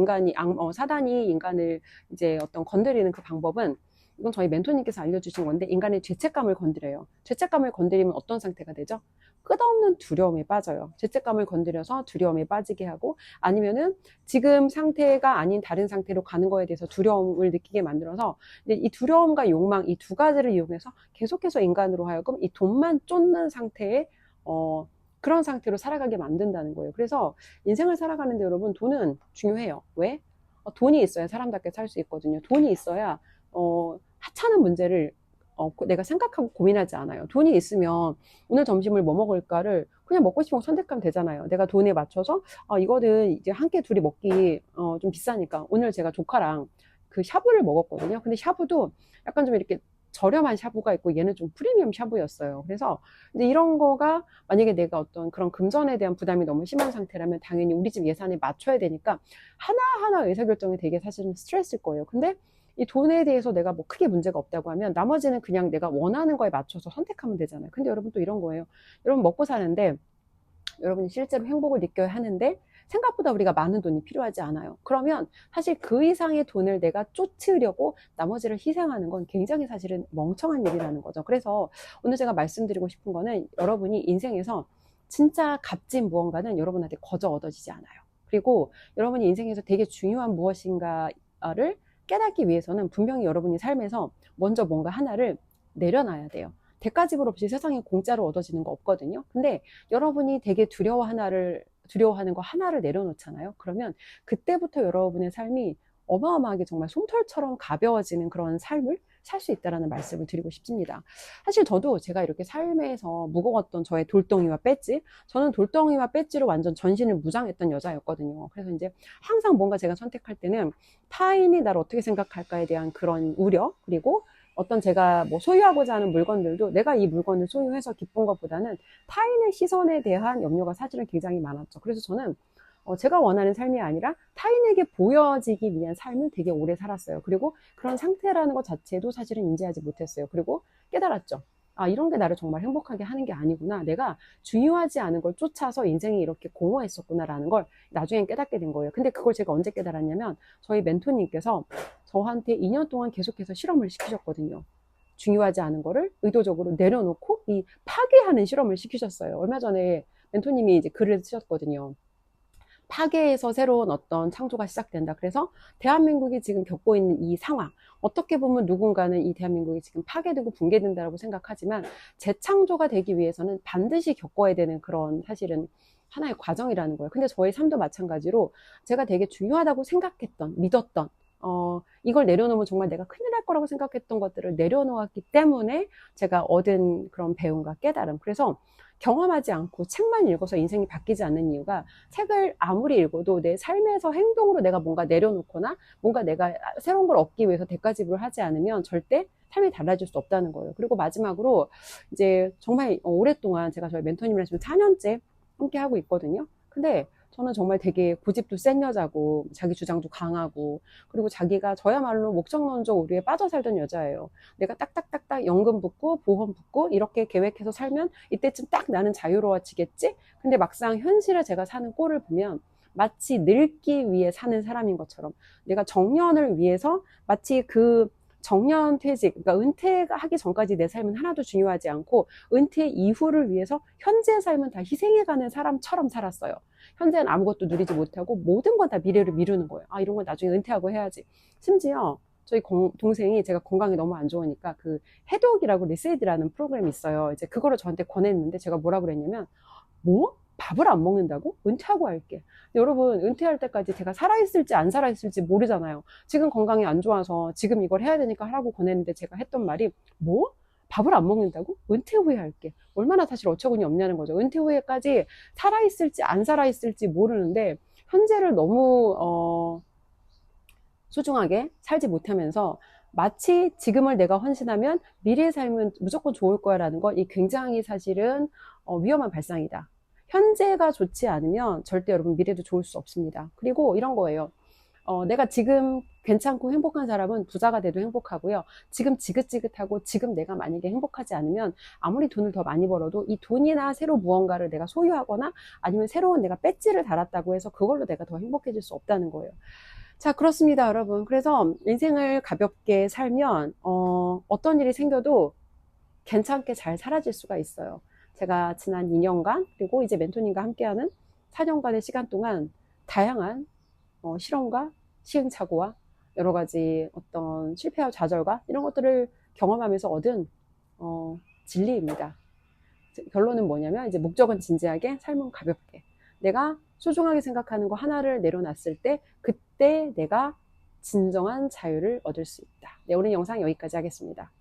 사단이 인간을 이제 어떤 건드리는 그 방법은 이건 저희 멘토님께서 알려주신 건데 인간의 죄책감을 건드려요. 죄책감을 건드리면 어떤 상태가 되죠? 끝없는 두려움에 빠져요. 죄책감을 건드려서 두려움에 빠지게 하고 아니면은 지금 상태가 아닌 다른 상태로 가는 거에 대해서 두려움을 느끼게 만들어서 이 두려움과 욕망 이 두 가지를 이용해서 계속해서 인간으로 하여금 이 돈만 쫓는 상태에 그런 상태로 살아가게 만든다는 거예요. 그래서 인생을 살아가는데 여러분 돈은 중요해요. 왜? 돈이 있어야 사람답게 살 수 있거든요. 돈이 있어야 하찮은 문제를 내가 생각하고 고민하지 않아요. 돈이 있으면 오늘 점심을 뭐 먹을까를 그냥 먹고 싶은 거 선택하면 되잖아요. 내가 돈에 맞춰서 이거는 이제 한 끼 둘이 먹기 좀 비싸니까 오늘 제가 조카랑 그 샤브를 먹었거든요. 근데 샤브도 약간 좀 이렇게 저렴한 샤브가 있고 얘는 좀 프리미엄 샤브였어요. 그래서 이제 이런 거가 만약에 내가 어떤 그런 금전에 대한 부담이 너무 심한 상태라면 당연히 우리 집 예산에 맞춰야 되니까 하나하나 의사결정이 되게 사실은 스트레스일 거예요. 근데 이 돈에 대해서 내가 뭐 크게 문제가 없다고 하면 나머지는 그냥 내가 원하는 거에 맞춰서 선택하면 되잖아요. 근데 여러분 또 이런 거예요. 여러분 먹고 사는데 여러분이 실제로 행복을 느껴야 하는데 생각보다 우리가 많은 돈이 필요하지 않아요. 그러면 사실 그 이상의 돈을 내가 쫓으려고 나머지를 희생하는 건 굉장히 사실은 멍청한 일이라는 거죠. 그래서 오늘 제가 말씀드리고 싶은 거는 여러분이 인생에서 진짜 값진 무언가는 여러분한테 거저 얻어지지 않아요. 그리고 여러분이 인생에서 되게 중요한 무엇인가를 깨닫기 위해서는 분명히 여러분이 삶에서 먼저 뭔가 하나를 내려놔야 돼요. 대가지불 없이 세상에 공짜로 얻어지는 거 없거든요. 근데 여러분이 되게 두려워하는 거 하나를 내려놓잖아요. 그러면 그때부터 여러분의 삶이 어마어마하게 정말 솜털처럼 가벼워지는 그런 삶을 살 수 있다는 말씀을 드리고 싶습니다. 사실 저도 제가 이렇게 삶에서 무거웠던 저의 돌덩이와 배지, 저는 돌덩이와 배지로 완전 전신을 무장했던 여자였거든요. 그래서 이제 항상 뭔가 제가 선택할 때는 타인이 나를 어떻게 생각할까에 대한 그런 우려, 그리고 어떤 제가 뭐 소유하고자 하는 물건들도 내가 이 물건을 소유해서 기쁜 것보다는 타인의 시선에 대한 염려가 사실은 굉장히 많았죠. 그래서 저는 제가 원하는 삶이 아니라 타인에게 보여지기 위한 삶을 되게 오래 살았어요. 그리고 그런 상태라는 것 자체도 사실은 인지하지 못했어요. 그리고 깨달았죠. 아, 이런 게 나를 정말 행복하게 하는 게 아니구나. 내가 중요하지 않은 걸 쫓아서 인생이 이렇게 공허했었구나라는 걸 나중엔 깨닫게 된 거예요. 근데 그걸 제가 언제 깨달았냐면 저희 멘토님께서 저한테 2년 동안 계속해서 실험을 시키셨거든요. 중요하지 않은 거를 의도적으로 내려놓고 이 파괴하는 실험을 시키셨어요. 얼마 전에 멘토님이 이제 글을 쓰셨거든요. 파괴에서 새로운 어떤 창조가 시작된다. 그래서 대한민국이 지금 겪고 있는 이 상황, 어떻게 보면 누군가는 이 대한민국이 지금 파괴되고 붕괴된다고 생각하지만 재창조가 되기 위해서는 반드시 겪어야 되는 그런 사실은 하나의 과정이라는 거예요. 근데 저의 삶도 마찬가지로 제가 되게 중요하다고 생각했던, 믿었던 이걸 내려놓으면 정말 내가 큰일 날 거라고 생각했던 것들을 내려놓았기 때문에 제가 얻은 그런 배움과 깨달음. 그래서 경험하지 않고 책만 읽어서 인생이 바뀌지 않는 이유가, 책을 아무리 읽어도 내 삶에서 행동으로 내가 뭔가 내려놓거나 뭔가 내가 새로운 걸 얻기 위해서 대가지불을 하지 않으면 절대 삶이 달라질 수 없다는 거예요. 그리고 마지막으로 이제 정말 오랫동안 제가 저희 멘토님이랑 지금 4년째 함께 하고 있거든요. 근데 저는 정말 되게 고집도 센 여자고 자기 주장도 강하고, 그리고 자기가 저야말로 목적론적 오류에 빠져 살던 여자예요. 내가 딱딱딱딱 연금 붙고 보험 붙고 이렇게 계획해서 살면 이때쯤 딱 나는 자유로워지겠지? 근데 막상 현실에 제가 사는 꼴을 보면 마치 늙기 위해 사는 사람인 것처럼, 내가 정년을 위해서 마치 그 정년 퇴직, 그러니까 은퇴하기 전까지 내 삶은 하나도 중요하지 않고 은퇴 이후를 위해서 현재 삶은 다 희생해가는 사람처럼 살았어요. 현재는 아무것도 누리지 못하고 모든 건 다 미래를 미루는 거예요. 아, 이런 건 나중에 은퇴하고 해야지. 심지어 저희 동생이 제가 건강이 너무 안 좋으니까 그 해독이라고 리셋이라는 프로그램이 있어요. 이제 그거를 저한테 권했는데 제가 뭐라 그랬냐면, 뭐? 밥을 안 먹는다고? 은퇴하고 할게. 여러분, 은퇴할 때까지 제가 살아있을지 안 살아있을지 모르잖아요. 지금 건강이 안 좋아서 지금 이걸 해야 되니까 하라고 권했는데 제가 했던 말이, 뭐? 밥을 안 먹는다고? 은퇴 후에 할게. 얼마나 사실 어처구니 없냐는 거죠. 은퇴 후에까지 살아있을지 안 살아있을지 모르는데 현재를 너무 소중하게 살지 못하면서 마치 지금을 내가 헌신하면 미래의 삶은 무조건 좋을 거야 라는 건, 이 굉장히 사실은 위험한 발상이다. 현재가 좋지 않으면 절대 여러분 미래도 좋을 수 없습니다. 그리고 이런 거예요. 내가 지금 괜찮고 행복한 사람은 부자가 돼도 행복하고요. 지금 지긋지긋하고 지금 내가 만약에 행복하지 않으면 아무리 돈을 더 많이 벌어도 이 돈이나 새로 무언가를 내가 소유하거나 아니면 새로운 내가 배지를 달았다고 해서 그걸로 내가 더 행복해질 수 없다는 거예요. 자, 그렇습니다, 여러분. 그래서 인생을 가볍게 살면 어떤 일이 생겨도 괜찮게 잘 사라질 수가 있어요. 제가 지난 2년간 그리고 이제 멘토님과 함께하는 4년간의 시간 동안 다양한 실험과 시행착오와 여러 가지 어떤 실패와 좌절과 이런 것들을 경험하면서 얻은 진리입니다. 결론은 뭐냐면, 이제 목적은 진지하게, 삶은 가볍게. 내가 소중하게 생각하는 거 하나를 내려놨을 때 그때 내가 진정한 자유를 얻을 수 있다. 네, 오늘 영상 여기까지 하겠습니다.